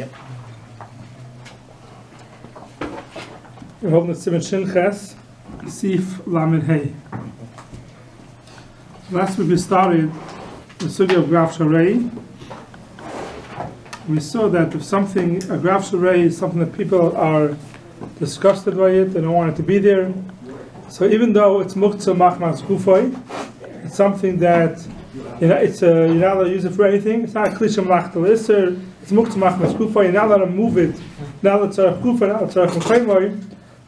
Yep. We're holding the Siman Ches, Seif Lamed Hey. Last week we started the sugya of Graf Sharei. We saw that if something, a Graf Sharei is something that people are disgusted by it, they don't want it to be there. So even though it's muktzah machmas gufay, it's something that you're not allowed to use it for anything. It's not a klisha malachtal iser. It's muktzah machmas gufay. You're not allowed to move it. Now that tzarech gufay, now that tzarech mechaymoy.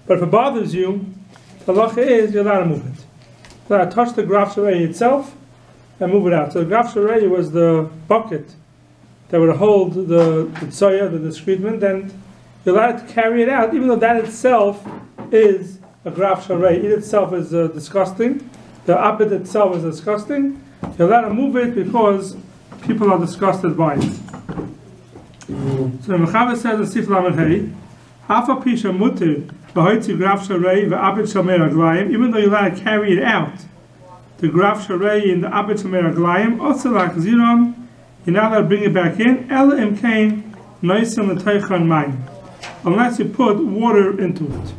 But if it bothers you, the halacha is you're allowed to move it. You're allowed to touch the Graf Sharei itself and move it out. So the Graf Sharei was the bucket that would hold the tzoya, the discretement, and you're allowed to carry it out, even though that itself is a Graf Sharei. It itself is disgusting. The abed itself is disgusting. You're allowed to move it because people are disgusted by it. So the Mechaber says in Seif Lamed Hey, Hafa Pisha Mutir, V'hoitzi Graf Sharei v'abed Shomer Aglayim, even though you're allowed to carry it out, the Graf Sharei and the abed Shomer Aglayim, Otzalak Ziron, you're not allowed to bring it back in, Ela Imkain, Noisim L'Teichon Mayim, unless you put water into it.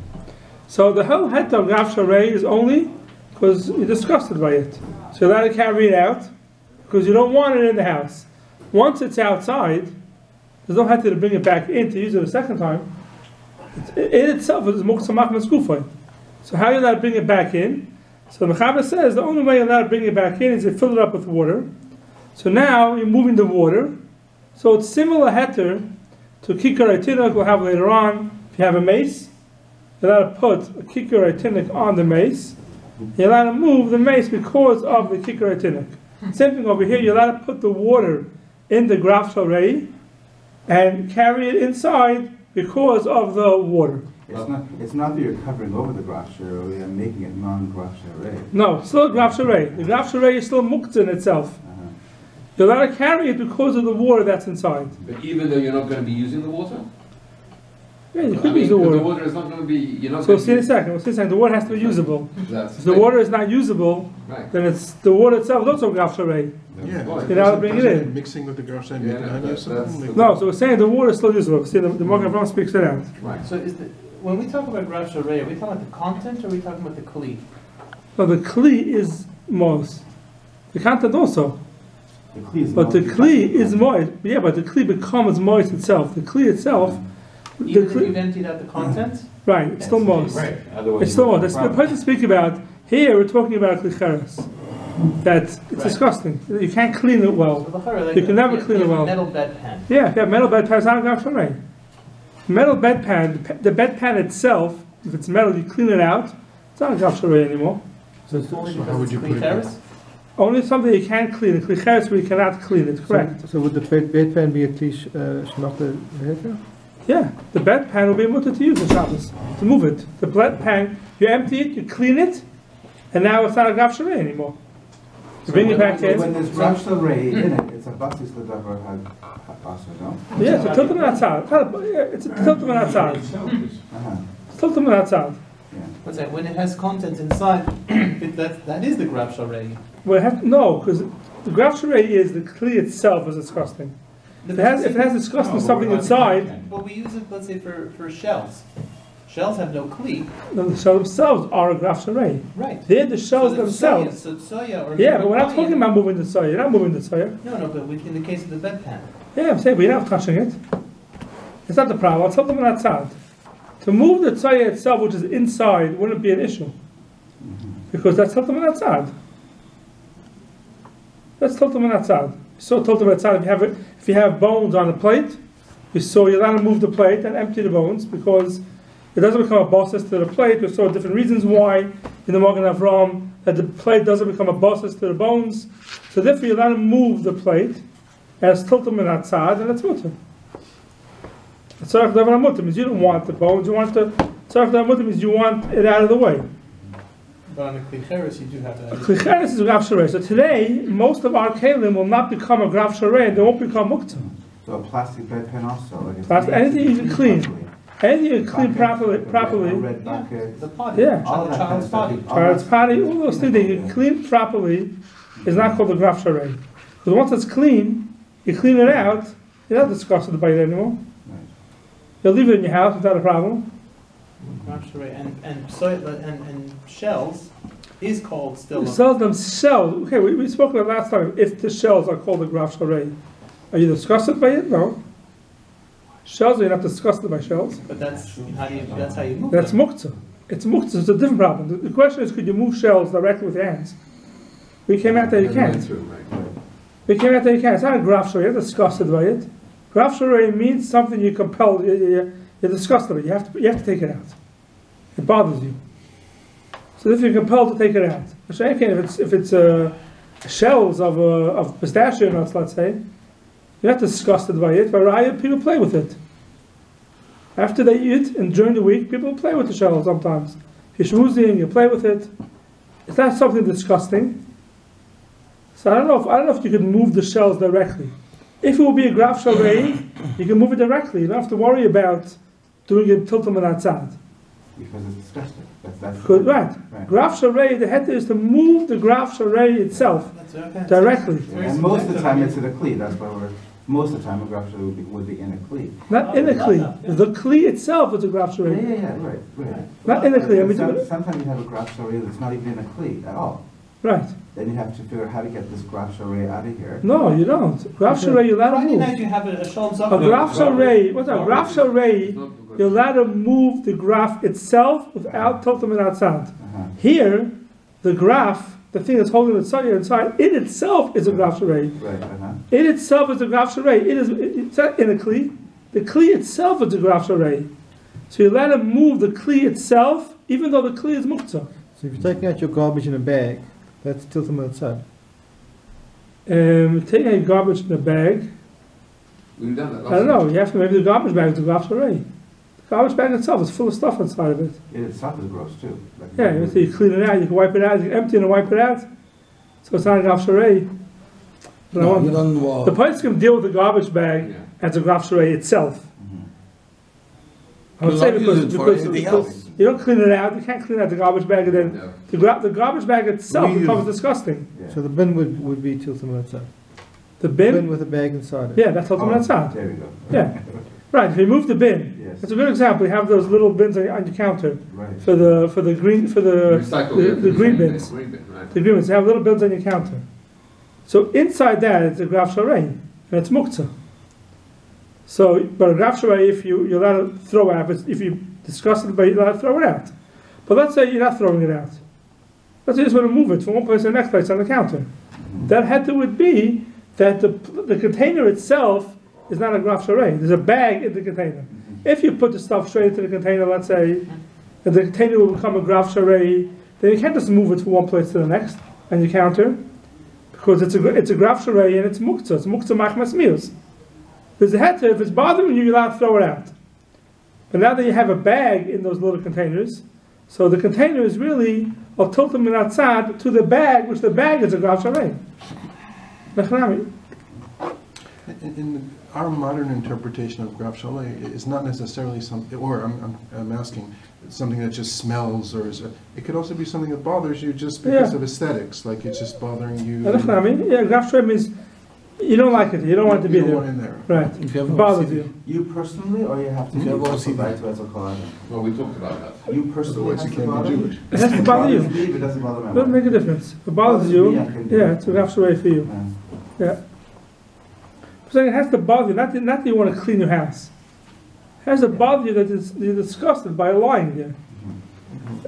So the whole het of Graf Sharei is only because you're disgusted by it. So you're allowed to carry it out because you don't want it in the house. Once it's outside, there's no het to bring it back in to use it a second time. It itself is muktzah machmas gufay. So how are you allowed to bring it back in? So the Mechaber says the only way you're allowed to bring it back in is to fill it up with water. So now you're moving the water. So it's similar heter to kikar etinik we'll have later on. If you have a mace, you're allowed to put a kikar etinik on the mace. You're allowed to move the mace because of the kikar etinik. Same thing over here. You're allowed to put the water in the Graf Sharei and carry it inside because of the water. It's not that you're covering over the Graf Sharei and making it non-Graf Sharei. No, it's still a Graf Sharei. The Graf Sharei is still muktzah in itself. You're allowed to carry it because of the water that's inside. But even though you're not going to be using the water? Yeah, you could use the water. The water is not going to be... You're not so see in a second. The water has to be usable. If the water is not usable, then it's the water itself is also Graf Sharei. Yeah, you're allowed to bring it in. Mixing with the Graf Sharei. No, so we're saying the water is still usable. See, the Magen Avraham speaks it out. Right. So when we talk about Graf Sharei, are we talking about the content or are we talking about the kli? No, the kli is moist. The content also. But the kli is moist. Yeah, but the kli becomes moist itself. The kli itself. Even if you've emptied out the contents? Right, it's still moist. Right. It's still moist. The person speak about here, we're talking about klicheres. That it's disgusting. You can't clean it well. So you can never clean it well. Metal bedpan. Yeah, if you have metal bedpan, it's not a Graf Sharei. Metal bedpan, the bedpan itself, if it's metal, you clean it out. It's not a Graf Sharei anymore. So how would you put it? Only something you can't clean. Klicheres where you cannot clean it. Correct. So would the bedpan be a klish shmachta heter? Yeah, the bedpan will be able to use in Shabbos to move it. The bedpan, you empty it, you clean it, and now it's not a Graf Sharei anymore. You bring it back in. When there's Graf Sharei in it, it's a basis l'davar ha'asr, no? Yeah, it's a tiltum and atzad. It's a tiltum and atzad. It's tiltum and atzad. What's that? When it has contents inside, that is the Graf Sharei. Well, no, because the Graf Sharei is the kli itself is disgusting. If it has disgusting something inside. But we use it, let's say, for shells. Shells have no kli. No, the shells themselves are a Graf Sharei. Right. They're the shells themselves. Soya or yeah, but we're not talking about moving the soya. You're not moving the soya. No, but in the case of the bedpan. Yeah, I'm saying, but you're not touching it. It's not the problem. It's something outside. To move the soya itself, which is inside, wouldn't be an issue. Because that's something outside. That's tiltum outside. So tiltum outside. If you have bones on the plate, you're allowed to move the plate and empty the bones because it doesn't become a bosses to the plate. We saw different reasons why in the Magen Avraham that the plate doesn't become a bosses to the bones. So therefore you're allowed to move the plate as tiltum outside, and that's mutter. Tzarech davar mutter means you don't want the bones. You want the tzarech davar mutter means you want it out of the way. But on a klicheres, you do have that. Klicheres is a Graf Sharei. So today, most of our kelim will not become a Graf Sharei, and they won't become muktzah. So a plastic bedpan also? Anything you can clean. Anything you can clean properly. Red bucket. The potty. Yeah. Child's potty. Child's potty, all those things that you can clean properly is not called a Graf Sharei. Because once it's clean, you clean it out, You're not disgusted by it anymore. Right. You'll leave it in your house without a problem. Grafscherei and shells is called still. The cells themselves, okay, we spoke about last time, if the shells are called a grafscherei, are you disgusted by it? No. Shells, you're not disgusted by shells. But that's how you move That's them. muktzah. It's muktzah, it's a different problem. The question is, could you move shells directly with your hands? We came out there, you can't. We came out there, you can't. It's not a grafscherei, you're disgusted by it. Grafscherei means something you're compelled, you're disgusted by it. You have to take it out. It bothers you. So if you're compelled to take it out. If it's shells of pistachio nuts, let's say, you're not disgusted by it, but people play with it. After they eat, and during the week, people play with the shells sometimes. You're schmoozing, you play with it. It's not something disgusting. So I don't know if you could move the shells directly. If it will be a grafscherei, you can move it directly. You don't have to worry about doing it tiltum and outside. Because it's disgusting. That's Good, right. Grafscherei, the head is to move the grafscherei itself directly. And most of the time it's in a kli. That's why most of the time a grafscherei would be in a kli. Not in a kli. The kli itself is a grafscherei. Yeah, right. Not in a kli. Sometimes you have a grafscherei that's not even in a kli at all. Right. Then you have to figure out how to get this grafscherei out of here. No, you don't. Grafscherei, you're allowed to Friday move. night you have a shol A zakh. grafscherei, what's that? Grafscherei, you're allowed to move the graph itself without tiltum and outside. Here, the graph, the thing that's holding the soya inside, it itself is a grafscherei. Right, It itself is a grafscherei. It's not in a kli. The kli itself is a grafscherei. So you're allowed to move the kli itself, even though the kli is muktzah. So if you're taking out your garbage in a bag, that's tiltum outside. Taking out garbage in a bag, We've done that. I don't know, you have to, maybe the garbage bag is a grafscherei. The garbage bag itself is full of stuff inside of it. It itself is gross too. Yeah, you clean it out, you can wipe it out, you can empty it and wipe it out. So it's not a grafscherei. No, you don't The place can deal with the garbage bag as a grafscherei itself. I would say because you don't clean it out, you can't clean out the garbage bag and then the garbage bag itself becomes disgusting. Yeah. So the bin would be tiltum outside. The bin, with a bag inside it. yeah, that's tiltum Oh, outside. there we go. Yeah, right. If you move the bin, Yes. that's a good example. You have those little bins on your counter Right. for the green the green bins. Green bin, right. The green bins. You have little bins on your counter. So inside that it's a grafscherei and it's muktzah. So, but a grafscherei, if you're allowed to throw out, if you discuss it, but you're allowed to throw it out. But let's say you're not throwing it out. Let's say you just want to move it from one place to the next place on the counter. That heter would be that the container itself is not a grafscherei. There's a bag in the container. If you put the stuff straight into the container, let's say, and the container will become a grafscherei, then you can't just move it from one place to the next on your counter, because it's a grafscherei and it's muktzah. It's muktzah machmas mius. There's a heter, if it's bothering you, you're allowed to throw it out. But now that you have a bag in those little containers, so the container is really a tiltum min atzad to the bag, which the bag is a grafscherei. In our modern interpretation of grafscherei is not necessarily something, or I'm asking, something that just smells, or it could also be something that bothers you just because of aesthetics, like it's just bothering you. Yeah, grafscherei means you don't like it, you don't want it to be You don't there. want in there. Right, If you have it bothers you. You personally, or you have to You have be OCD. Well, we talked about that. You personally Otherwise have you to can't bother be you? Jewish. It has to bother you. It doesn't bother my It doesn't wife. make a difference. If it bothers you, Me, I can do yeah, it. it's a grafscherei for you. Yeah. So it has to bother you, not that you want to clean your house. It has to bother you that you're disgusted by it lying there.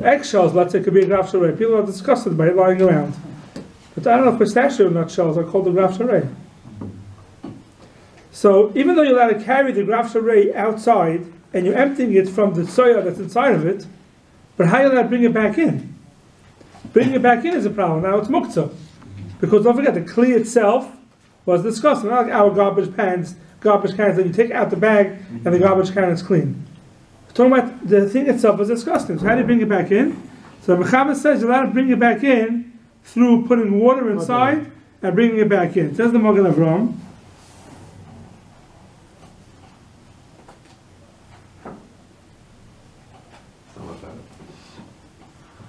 Eggshells, let's say, could be a grafscherei. People are disgusted by it lying around. But I don't know if pistachio nut shells are called a grafscherei. So even though you're allowed to carry the grafscherei outside and you're emptying it from the soya that's inside of it, but how are you allowed to bring it back in? Bringing it back in is a problem. Now it's muktzah. Because don't forget, the kli itself was disgusting. Not like our garbage cans that you take out the bag and the garbage can is clean. We're talking about the thing itself is disgusting. So how do you bring it back in? So the Mechaber says you're allowed to bring it back in through putting water inside and bringing it back in. Says the Magen Avraham.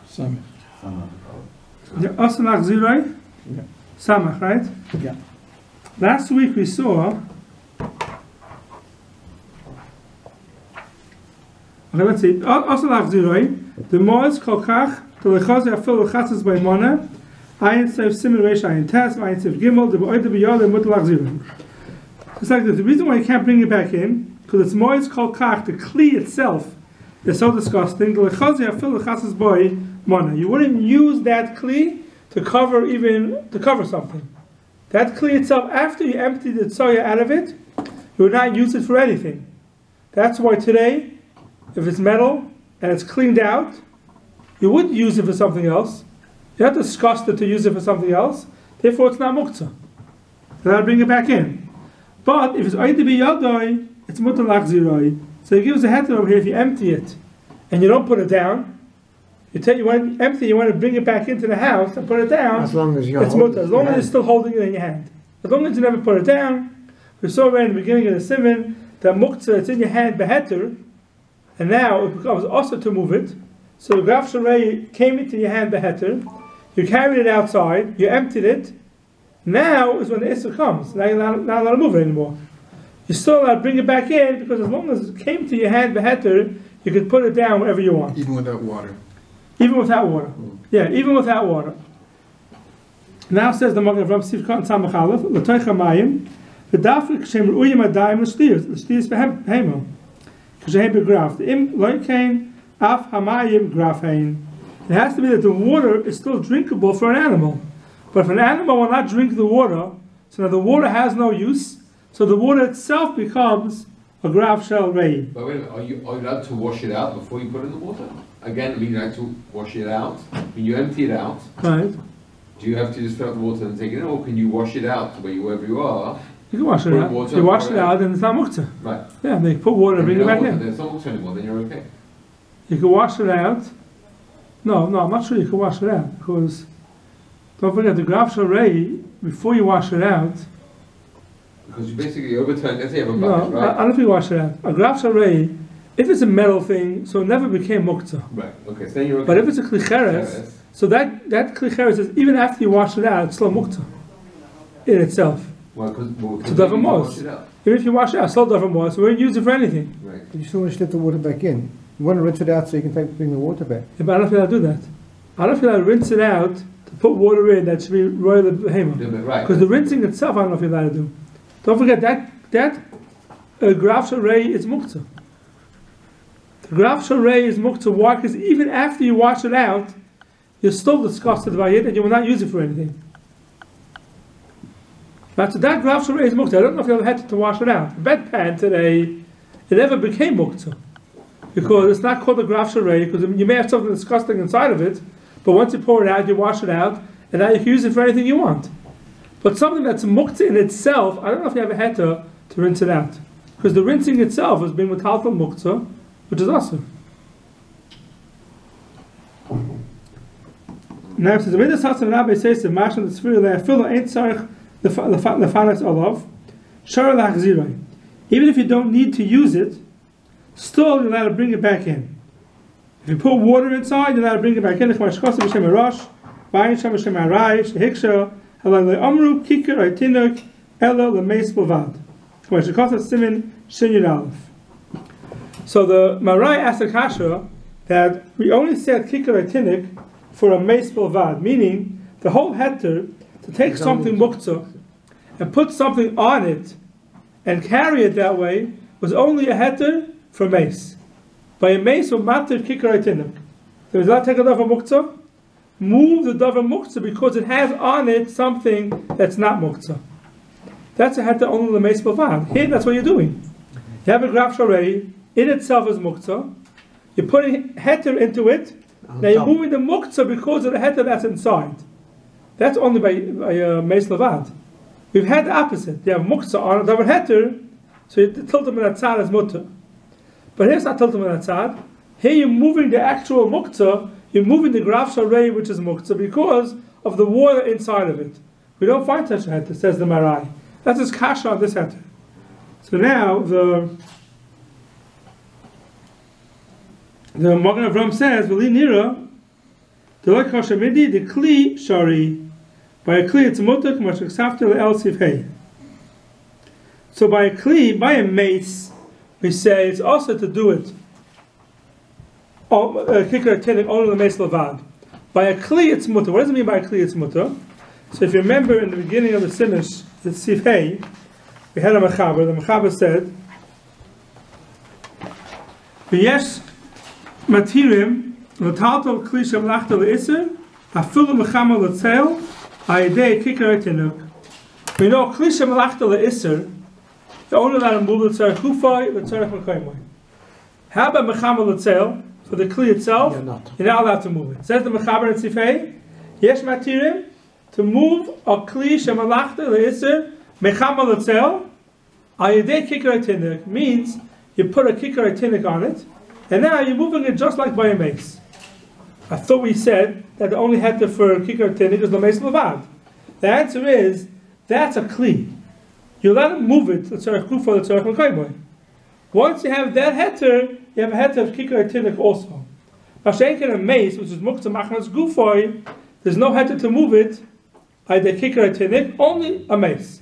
Samach. Asanach Zirai? Yeah. Samach, right? Yeah. Last week we saw Okay, let's see. Also lachziroi. The mois kolkach the lechazi afil lechatzes by mana. Ayin Seif Simin Reish Ayin Tes. Ayin Seif Gimel. The boy the biyad mut lachziroi. It's like this. The reason why you can't bring it back in because it's mois kolkach. The kli itself is so disgusting. The lechazi afil lechatzes by mana. You wouldn't use that kli to cover something. That kli itself, after you empty the tzoya out of it, you would not use it for anything. That's why today, if it's metal and it's cleaned out, you would use it for something else. You're not disgusted to use it for something else. Therefore, it's not muktzah. So that'll bring it back in. But if it's oide biyadoi, it's mutar lachziroi. So he gives a heter over here. If you empty it and you don't put it down, you want to empty, you want to bring it back into the house and put it down. As long as you're it's mutar. As long as you're still holding it in your hand. As long as you never put it down. We saw right in the beginning of the simon that muktzah, it's in your hand beheter, and now it becomes also to move it. So the graf sharei came into your hand beheter, you carried it outside, you emptied it. Now is when the issur comes. Now you're not allowed to move it anymore. You're still allowed to bring it back in because as long as it came to your hand beheter, you could put it down wherever you want. Even without water. Even without water. Yeah, even without water. Now says the Magen Avraham Sif Katan Samach Aleph, L'toich hamayim, v'dafrik shem ru'yim adayim l'shtiyos v'hema. K'shehem begraf. Im loikein af hamayim grafein. It has to be that the water is still drinkable for an animal. But if an animal will not drink the water, so now the water has no use, so the water itself becomes a graf shel rei. But wait a minute, are you allowed to wash it out before you put it in the water? Again, I mean, you have to wash it out. When you empty it out, Right. do you have to just fill out the water and take it in, or can you wash it out wherever you are? You can wash it Put out. water, You wash pour it it out and it's not muktzah. Right. Yeah, they put water and bring it back in. There's no water anymore, then you're okay. You can wash it out. No, I'm not sure you can wash it out because don't forget the graf shel rei before you wash it out. Because you basically overturn, let's say you have a No, bucket, right? I don't think you wash it out. A graf shel rei, if it's a metal thing, so it never became muktzah. Right, okay, so then you're okay. But if it's a klicheres, so that klicheres is even after you wash it out, it's still muktzah in itself. Well, because To davar mos. Even if you wash it out, it's still davar mos. So we don't use it for anything. Right. You still want to slip the water back in. You want to rinse it out so you can bring the water back. Yeah, but I don't feel I do that. I don't feel I rinse it out to put water in. That should be royal behema. Right. Because the rinsing itself, I don't know if you're allowed to do. Don't forget that graf shel rei is muktzah. The graf shel rei is muktzah. Why? Because even after you wash it out, you're still disgusted by it and you will not use it for anything. But so that graf shel rei is muktzah. I don't know if you ever had to wash it out. Bedpan today, it never became muktzah. Because it's not called a graf shel rei, because you may have something disgusting inside of it, but once you pour it out, you wash it out, and now you can use it for anything you want. But something that's muktzah in itself, I don't know if you have a heter to rinse it out. Because the rinsing itself is being metaltal muktzah, which is awesome. Now it says, the Midas Hatzim Rabbi says, the Mashal the Tzviri Le'afil Ein Tzarech Lefanas Olav, Shara Lachziroi. Even if you don't need to use it, still you're allowed to bring it back in. If you put water inside, you're allowed to bring it back in. Scgan Rosh, Shem Arai, Shehiksha, Halal Amru, Kikir, Aitinuk, Ella, Lemeis Bovad. Simin, Shin Aleph. So the Marai asked the Kasha that we only said Kikir Aitinuk for a Meis Bovad, meaning the whole heter to take something muktzah and put something on it and carry it that way was only a heter for mace. By a mace or matter kikar aitinuk. So is that take a davar muktzah? Move the davar muktzah because it has on it something that's not muktzah. That's a heter only the mace bavad. Here, that's what you're doing. You have a graf shel rei, in itself is muktzah. You're putting heter into it. Now you're moving the muktzah because of the heter that's inside. That's only by mace levad. We've had the opposite. You have muktzah on a davar heter, so you tilt them in that tzad as mutter. But here's not tiltum and atzad. Here you're moving the actual muktzah, you're moving the graf shel rei, which is muktzah, because of the water inside of it. We don't find such a heter, says the Marai. That's his kasha on this heter. So now the Magen Avraham says, V'li nira, the like hashamidi, the kli shari. By a kli it's mutak, mashak safter le'el sifhei. So by a kli, by a mace, we say it's also to do it kikar tinnik only the meis levad. By a kli it's mutter. What does it mean by a kli it's mutter? So if you remember in the beginning of the Simish, the Seif Hey, we had a mechaber. The mechaber said, "V'yesh matirim l'talto kli shemlachta le'iser afilu mechama l'tzel ha'idei kikar tinuk." We know kli shemlachta le'iser. You only let him move l'tzarech kufay, l'tzarech mekaymoy. How about mechama l'tzel? For the kli itself, you're not allowed to move it. Says the mechaber in Seif Hey, "Yesh matirim." To move a kli shemalachta le'iser mechama l'tzel ayidei kikar tinnik means you put a kikar tinnik on it, and now you're moving it just like by a mace. I thought we said that the only heter for kikar tinnik is the mace levad. The answer is that's a kli. You let him move it. L'tzarech kufa, l'tzarech mekaymoy. Once you have that heter, you have a heter of kikar tinnik also. Mashenken a mace, which is muktzah machmas gufoy, there's no heter to move it. Either kikar tinnik, only a mace.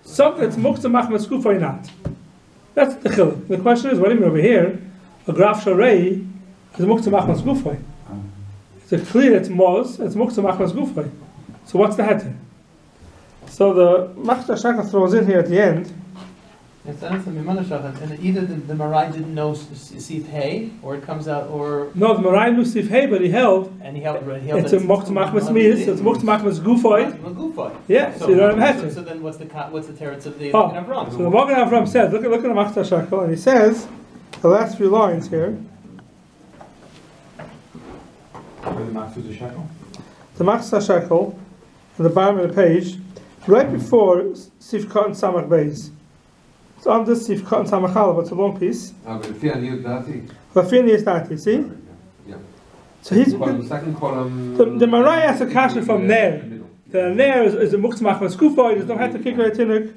Something that's muktzah machmas gufoy not. That's the chiluk. The question is, what do you mean over here? A graf sharei is muktzah machmas gufoy. It's a clear that's moz, it's muktzah machmas gufoy. So what's the heter? So the Machta Shaka throws in here at the end. It's and either the Marai didn't know Seif Hey, or it comes out, or No, the Marai knew Seif Hey, but he held. And he held It's a muktzah machmas mias. It's muktzah machmas gufoy. Yeah, so you don't have heter. So then what's the teretz of the Oh, Magen Avram? so the Magen Avram says, look at the Machta Shaka, and he says the last few lines here. Where the max was a shekel? The Machta Shaka, at the bottom of the page, right before Seif Katan Samach Beis. It's on this Seif Katan Samach Aleph, but it's a long piece. Lafini is that, you see? Yeah. So he's The second column. the Marai has a kasha from there. The there is a muktzah machmas gufoy. There's no heter kikar tinnik.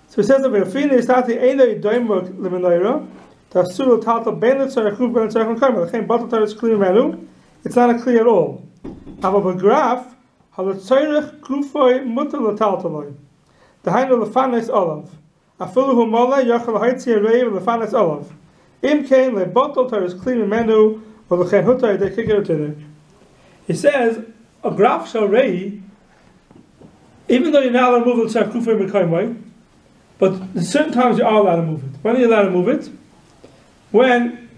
So he says over Lafini is that the eno yidoimuk lemenaira. Tasur l'taltal ben l'tzarech kuf ben l'tzarech l'karmel. L'chein batal taris kli menu. It's not a kli at all. However, graph halatzarech gufoy mutar l'taltaloi. The hainu lefanes olav. Afilu hu mola yachal haitzi reiv lefanes olav. Im kain lebatal taris kli menu or l'chein hutar de kikar tinnik. He says a graph shall rei. Even though you're not allowed to move it, l'tzarech kufay mekaymoy, but there's certain times you are allowed to move it. When are you allowed to move it? When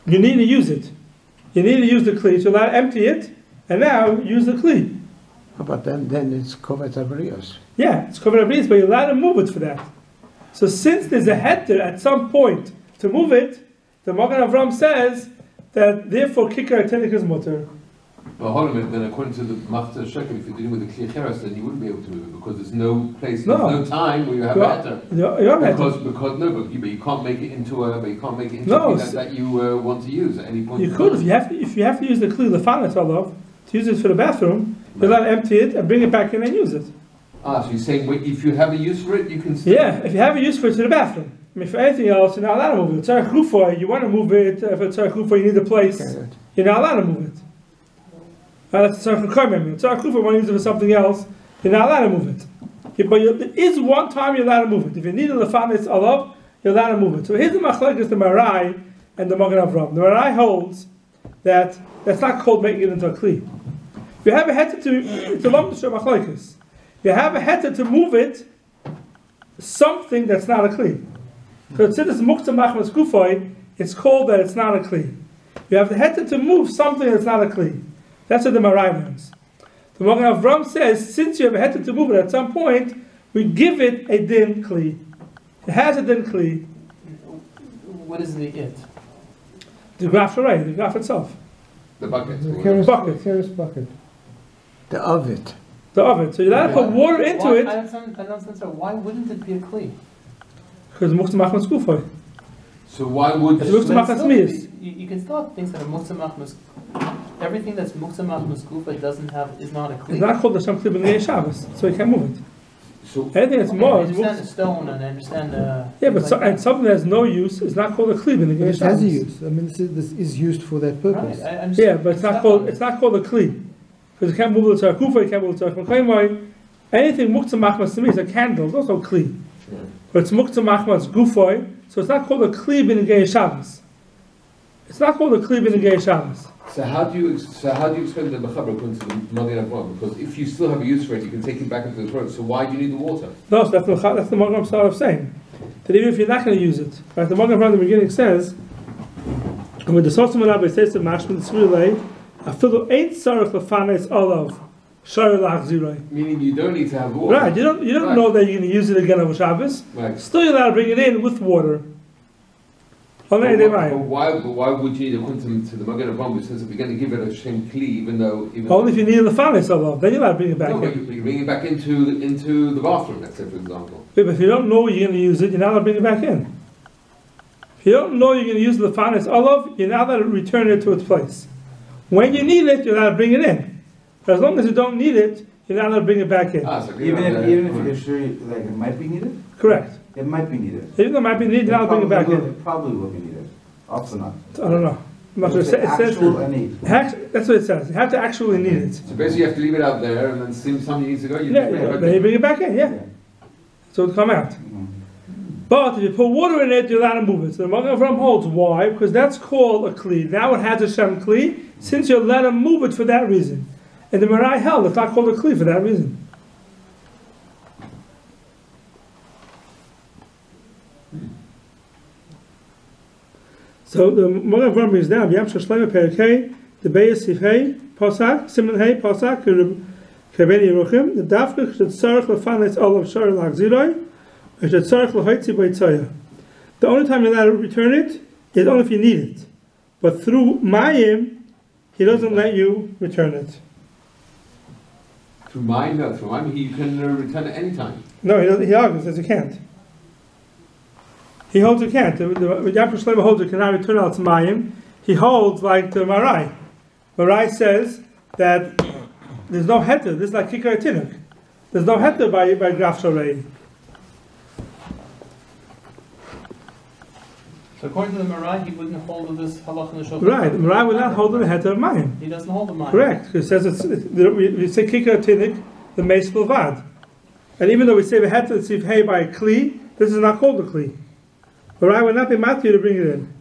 you need to use it. You need to use the kli, so you're allowed to empty it, and now use the kli. But then it's covered abrios. Yeah, it's covered abrios, but you're allowed to move it for that. So since there's a heter at some point to move it, the Magen Avram says that therefore kikar tinnik is mutter. But hold on a minute, then according to the Machta Shekel, if you're dealing with the Kli Cheres, then you wouldn't be able to move it because there's no place, there's no time where you have a heter. You have Because you can't make it into a kli that you want to use at any point. You could if you have to use the kli lefanet olav to use it for the bathroom. You're allowed to empty it and bring it back in and use it. So you're saying if you have a use for it, you can still... Yeah, if you have a use for it to the bathroom. I mean, for anything else, you're not allowed to move it. Tzarech kufa, you want to move it. If it's tzarech kufa, you need a place. You're not allowed to move it. That's tzarech kufa. Tzarech kufa, when you use it for something else, you're not allowed to move it. But there is one time you're allowed to move it. If you need a lefanis alav, you're allowed to move it. So here's the machlekes, the Marai and the Magen Avram. The Marai holds that that's not called making it into a kli. You have a heter to, it's a long machlekes. You have a heter to move it, something that's not a kli. Because since it's muktzah machmas gufoy, it's called that it's not a kli. You have the heter to move something that's not a kli. That's what the Marai learns. The Magen Avram says, since you have a heter to move it at some point, we give it a din kli. It has a din kli. What is the it? The graph sharei, the graph itself. The bucket. The bucket. bucket. The ovid. The oven. So you're allowed to put water into it. I don't understand. Why wouldn't it be a kli? Because muktzah machmas gufoy. So why would... It's muktzah machmas mias. You can still have things that are muktzah machmas. Everything that's muktzah machmas gufoy is not a kli. It's not called the Shem Kli B'nei Shabbos, so you can't move it. So anything that's I more... understand the stone and I understand yeah, but and something that has no use is not called a Kli B'nei Shabbos. It has a use. I mean, this is used for that purpose. Right, yeah, but it's not called a Kli. Because you can't move it to a kufa, you can't move it to a mekaymoy. Anything muktzah machmas to me is a candle, it's also a kli. But it's muktzah machmas gufoy, so it's not called a kli b'negei Shabbos. It's not called a kli b'negei Shabbos. So how do you explain the mechaber according to the Magen Avraham? Because if you still have a use for it, you can take it back into the throat. So why do you need the water? No, so that's the Magen Avraham saying that even if you're not going to use it, right? The Magen Avraham in the beginning says, and with the Sosim Rabbi says to Mashman Tzvilei, afilu ain't sarach lefanes olav shari lachziroi. Meaning you don't need to have water. Right? You don't know that you're going to use it again over Shabbos. Right. Still, you're allowed to bring it in with water. But why would you need a quantum to the Magen Avraham which says if you're going to give it a shem kli, even only if you need the fanes olav, then you're allowed to bring it back in. But you bring it back into the bathroom, let's say, for example. Yeah, but if you don't know you're going to use it, you're not allowed to bring it back in. If you don't know you're going to use the fanes olav, you're not allowed to return it to its place. When you need it, you're allowed to bring it in. But as long as you don't need it, you're not allowed to bring it back in. So even if you're sure like it might be needed? Correct. It might be needed. Even though it might be needed, you're not allowed to bring it back in. It probably will be needed. Also not. I don't know. I'm not sure. It says that's what it says. You have to actually need it. So basically you have to leave it out there and then somebody needs to go, then you bring it back in, So it'll come out. But if you put water in it, you're allowed to move it. So the Magen Avraham holds. Why? Because that's called a kli. Now it has a shem kli, since you're allowed to move it for that reason. And the Marai held it's not called a kli for that reason. So the Magen Avraham brings down Yam Shlomo Perikei, the Beis Seif Hey Pasak, Simon Hey Pasak, Kebeni Yeruchim, the Dafka should tzarich lefanes olav shari lachziroi, or should tzarich lehoitzi b'yitzaya. The only time you're allowed to return it is only if you need it, but through Mayim, he doesn't let you return it. Through mine, no. Through mine, you can return it any time. No, he doesn't. He argues says you can't. He holds you can't. The Yam Shlomo holds you cannot return out to Mayim. He holds like the Marai. Marai says that there's no heter. This is like kikar tinuk. There's no heter by graf sharei. So according to the Marai, he wouldn't hold of this halach in the shofar. Right, the Marai would not hold the heter of Mayim. He doesn't hold the Mayim. Correct, because it says we say kikar tinuk, the meis bilvad. And even though we say the heter tzif hey by a kli, this is not called a kli. Marai would not be matthew to bring it in.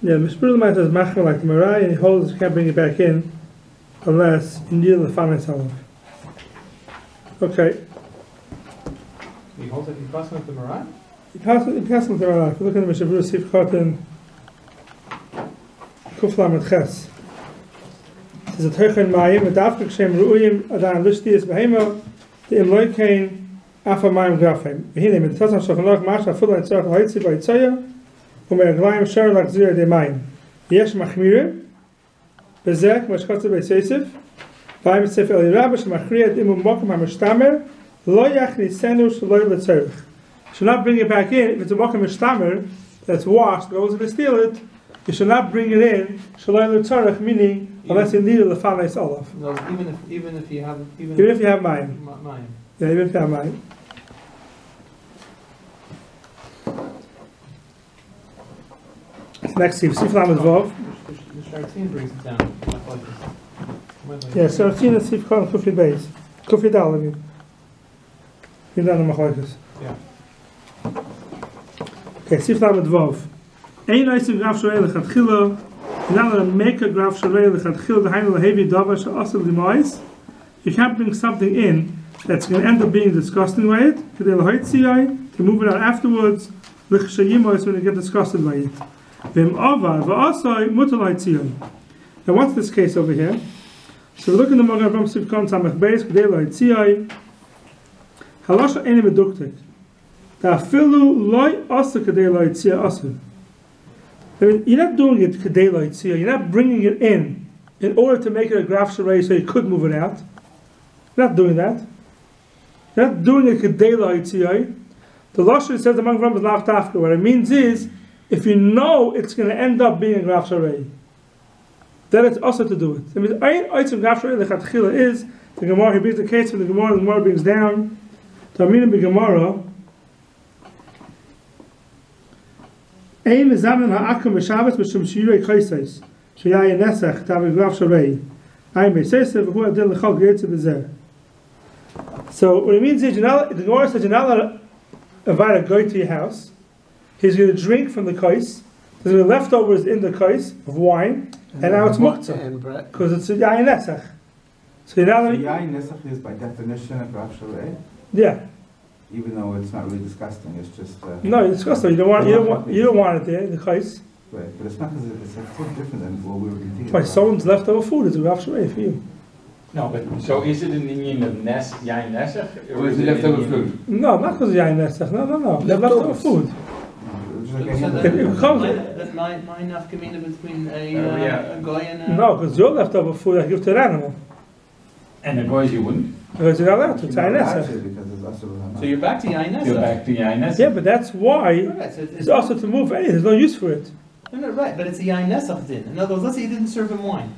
Yeah, the Mishpur L'mayt is machmer like the Marai, and he holds you can't bring it back in unless you need the fanes olav. Okay. He holds it. He passes with the Marai. He passes with the Marai. If you look at the Mishpur Seif Kotten Kuf Lamed Ches, it says a teichen mayim v'dafka kshem ru'uyim adan lishtias behema the imloikein afa mayim grafim. V'hine mit tzasam shofanoch masha full and tzarach l'haitzi b'yitzaya. ומרגליים שר להחזיר ידי מים. יש מחמירים, בזה, כמו שכתוב בסייף, באים בספר אלי רבא, שמכריע את אימו מוקם המשתמר, לא יכניסנו שלא יהיה לצורך. You should not bring it back in. If it's a mokam mishtamer that's washed, goes to steal it, you should not bring it in, שלא יהיה לצורך, meaning, unless you need the fanes olav. No, even if you have mayim. Yeah, even if you have mayim. Next, Seif Lamed Vav. The Shartin brings it down. Yeah, Shartin is Seif Kollel Kufi Beis. Kufi Dal, I mean. You're down in Machlokes. Yeah. Okay, Seif Lamed Vav. Ein Eisem Graf Shorei Lechatchila. You're not allowed to make a Graf Shorei Lechatchila. The Hainu Lehevi Dava She'asel Limais. You can't bring something in that's going to end up being disgusting by it. Kedei Lehoitziyai. To move it out afterwards. L'chshayimois when you get disgusted by it. Now what's this case over here? So we look in the Magen Avraham Seif Kollel Samech Beis Kedei L'Haitziyai Halasha Eini Meduktek Ta'afilu Loi Asa Kedei L'Haitziyai Asa. I mean, you're not doing it Kedei L'Haitziyai. You're not bringing it in order to make it a graf sharei so you could move it out. You're not doing that. You're not doing it Kedei L'Haitziyai. The Lashon says the Magen Avraham is lav tafka. What it means is, if you know it's going to end up being a graf sharei, then it's also to do it. I mean, item graf sharei lechatchila is The Gemara, he brings the case from the Gemara brings down. Tamina be Gemara. Ein mezamen ha'akum b'Shabbat b'shum shirei kaisais. Sheyai nesach tavi grav sharei. Ein mesesev v'hu adil l'chal g'yetze b'zeh. So what it means is, the Gemara says you're not allowed to invite a guy to your house. He's going to drink from the kais. There's going to be leftovers in the kais of wine, and now it's muktzah because it's a yayin nesach. So you're not allowed. Yayin nesach is by definition a grav sharei. Yeah. Even though it's not really disgusting, it's just. No, it's disgusting. You don't want it there in the kais. Right, but it's not because it's so different than what we were eating. By someone's leftover food is a grav sharei for you. No, but so is it an Indian of yayin nesach? Or is it leftover food? No, not because of yayin nesach. No. Leftover food. It comes. That my nafkamina between a guy and a... No, because your leftover food I give to an animal. And the guys you wouldn't? Because you're not allowed to. It's yayin nesach. So you're back to yayin nesach. You're back to yayin nesach. Yeah, but that's why Right, so it's also to move anything. There's no use for it. No, right, but it's a yayin nesach din. In other words, let's say you didn't serve him wine.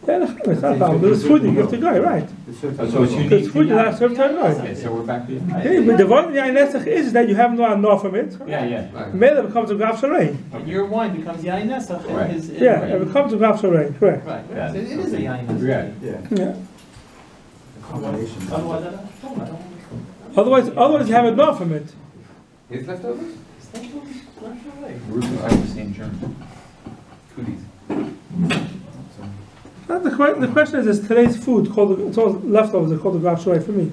Yeah, it's not a problem. There's food you give to the guy, right? So it's unique. Because food you have to serve to the guy. Okay, so we're back to Yeah, but the one yayin nesach is that you have no enough from it. Yeah. Right. Mele becomes a grav sharei. And your wine becomes yayin nesach. Right. Yeah, it becomes a grav sharei. Correct. Right, Yeah. so it is a yayin nesach. Yeah. Yeah. Yeah. Combination. Otherwise, Otherwise you have enough from it. Is leftovers? Roof is like the same germ. Goodies. The question is today's food called it's all leftovers are called the grav sharei for me.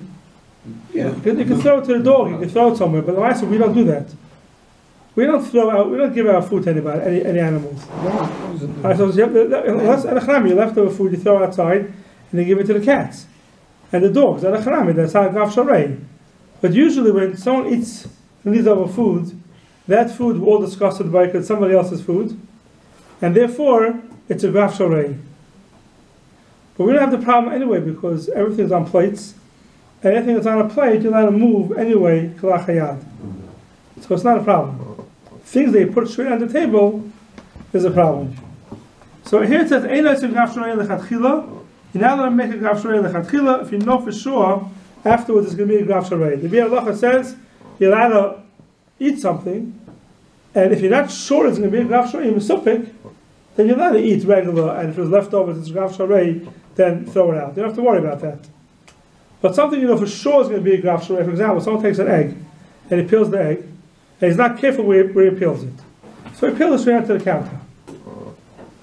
Yeah. You can throw it to the dog. You can throw it somewhere. But the answer we don't do that. We don't give out food to anybody, any animals. Alright, so you have unless you leftover food you throw outside and they give it to the cats and the dogs. That's how grav sharei. But usually when someone eats leftover food, that food will all disgusted by because it's somebody else's food, and therefore it's a grav sharei. But we don't have the problem anyway because everything's on plates, and anything that's on a plate you're allowed to move anyway. Kalachayad. So it's not a problem. Things they put straight on the table is a problem. So here it says, you're not allowed to make a grav sharei lechatchila if you know for sure afterwards it's going to be a grav sharei. The Biur Halacha says you're allowed to eat something, and if you're not sure it's going to be a grav sharei mesupik, then you're allowed to eat regular, and if it's leftovers it's grav sharei, then throw it out. You don't have to worry about that. But something you know for sure is going to be a grav sharei. For example, someone takes an egg and he peels the egg, and he's not careful where he peels it. So he peels it straight onto the counter.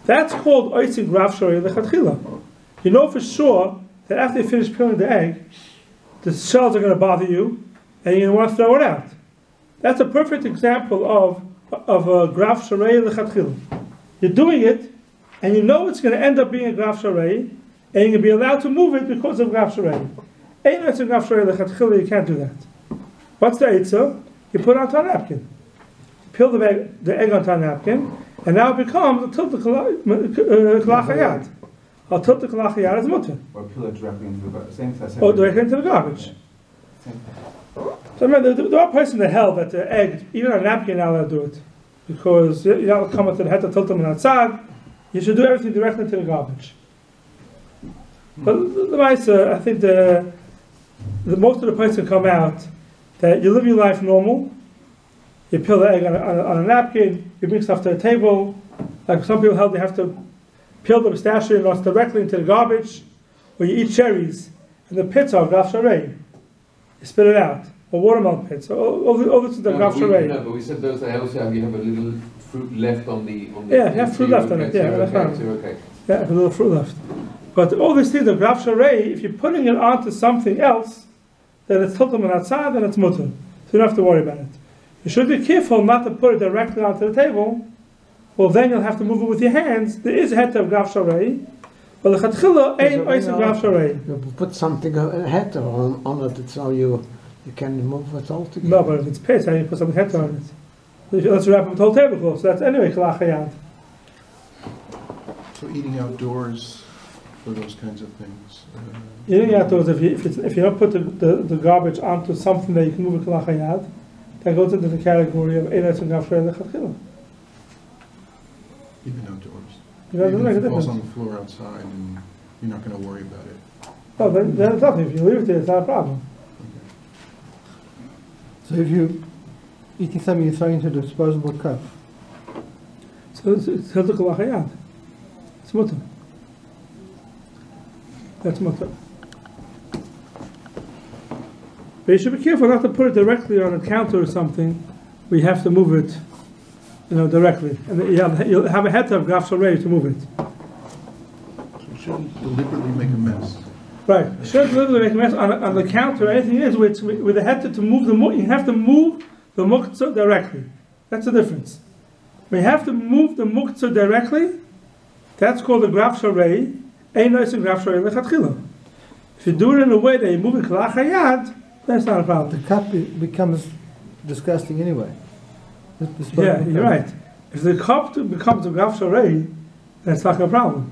That's called oitzin grav sharei lechatchila. You know for sure that after you finish peeling the egg, the shells are going to bother you, and you're going to want to throw it out. That's a perfect example of a grav sharei lechatchila. You're doing it, and you know it's going to end up being a grav sharei, and you're going to be allowed to move it because of grav sharei. Ain't no grav sharei lechatchila, you can't do that. What's the eitzah? You put it onto a napkin. You peel the egg onto a napkin, and now it becomes a tilta kalachayat. A tilta kalachayat is mutter. Or peel it directly into the garbage. Or directly into the garbage. So remember, there are places in the hell that the egg, even on a napkin, you're not allowed to do it. Because you're not allowed to come to the head of tilta min outside. You should do everything directly into the garbage. But the Maisa, I think the most of the places can come out that you live your life normal, you peel the egg on a napkin, you bring stuff to the table, like some people held they have to peel the pistachio nuts directly into the garbage, or you eat cherries, and the pits are grav sharei. You spit it out, or watermelon pits, all this is the grav sharei. No, but we said those are also you have a little fruit left on the yeah, you have fruit left on it, yeah, that's right. Okay. Yeah, a little fruit left. But all these things are grav sharei. If you're putting it onto something else, then it's tilta min outside, then it's mutter. So you don't have to worry about it. You should be careful not to put it directly onto the table. Well, then you'll have to move it with your hands. There is a heter of grav sharei, but the chatchila ain't oisem grav sharei. You put something a heter on it, so you can move it all together. No, but if it's pits, then you put something heter on it. Let's wrap up the whole tablecloth. So that's anyway kalachayad. So eating outdoors for those kinds of things. Eating outdoors, if you don't put the garbage onto something that you can move a kalachayad, that goes into the category of ein oisem grav sharei lechatchila. Even outdoors. You know, Even make if a it falls difference. on the floor outside and you're not going to worry about it. No, then it's nothing. If you leave it there, it's not a problem. So if you eating something, you throw into the disposable cup. So it's Hilchah L'Chayad. It's mutter. That's mutter. But you should be careful not to put it directly on a counter or something. We have to move it, directly, and you'll have a head of graf ready to move it. So you shouldn't deliberately make a mess. Right. You shouldn't deliberately make a mess on the counter. Anything is with the head to move you have to move the muktzah directly. That's the difference. When you have to move the muktzah directly, that's called the graf sharei. Ein noising graf sharei lechatchila. If you do it in a way that you move it klachayad, that's not a problem. The cup becomes disgusting anyway. Yeah, you're right. If the cup becomes a graf sharei, that's not a problem.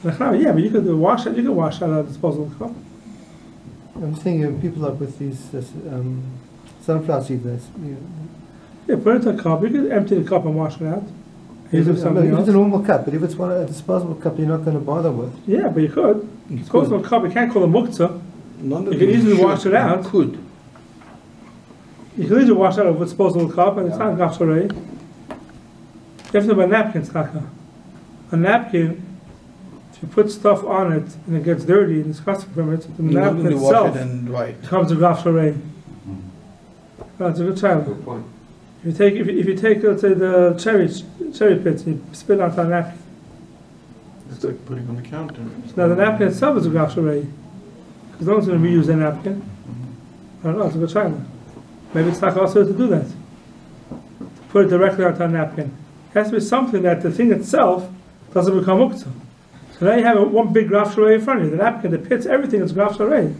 Yeah, but you could wash it. You can wash out a disposable cup. I'm just thinking of people up with these sunflower seeds. Yeah, put it in a cup. You could empty the cup and wash it out. Use it for something else. It's a normal cup, but if it's a disposable cup, you're not going to bother with. Yeah, but you could. Disposable cup, you can't call it muktzah. You can easily wash it out. Could. You can easily wash out a disposable cup, and it's not graf sharei. You have to have a napkin, tzchaka. A napkin, if you put stuff on it and it gets dirty and disgusting from it, the napkin itself becomes a graf sharei. That's a good child. Good point. If you take let's say the cherry pits and you spit onto a napkin. It's like putting on the counter. Now the napkin itself is a graf sharei, because no one's going to reuse that napkin. I don't know. It's a good child. Maybe it's not also to do that. To put it directly onto a napkin. It has to be something that the thing itself doesn't become muktzah. So now you have one big graf sharei in front of you. The napkin, the pits, everything is graf sharei.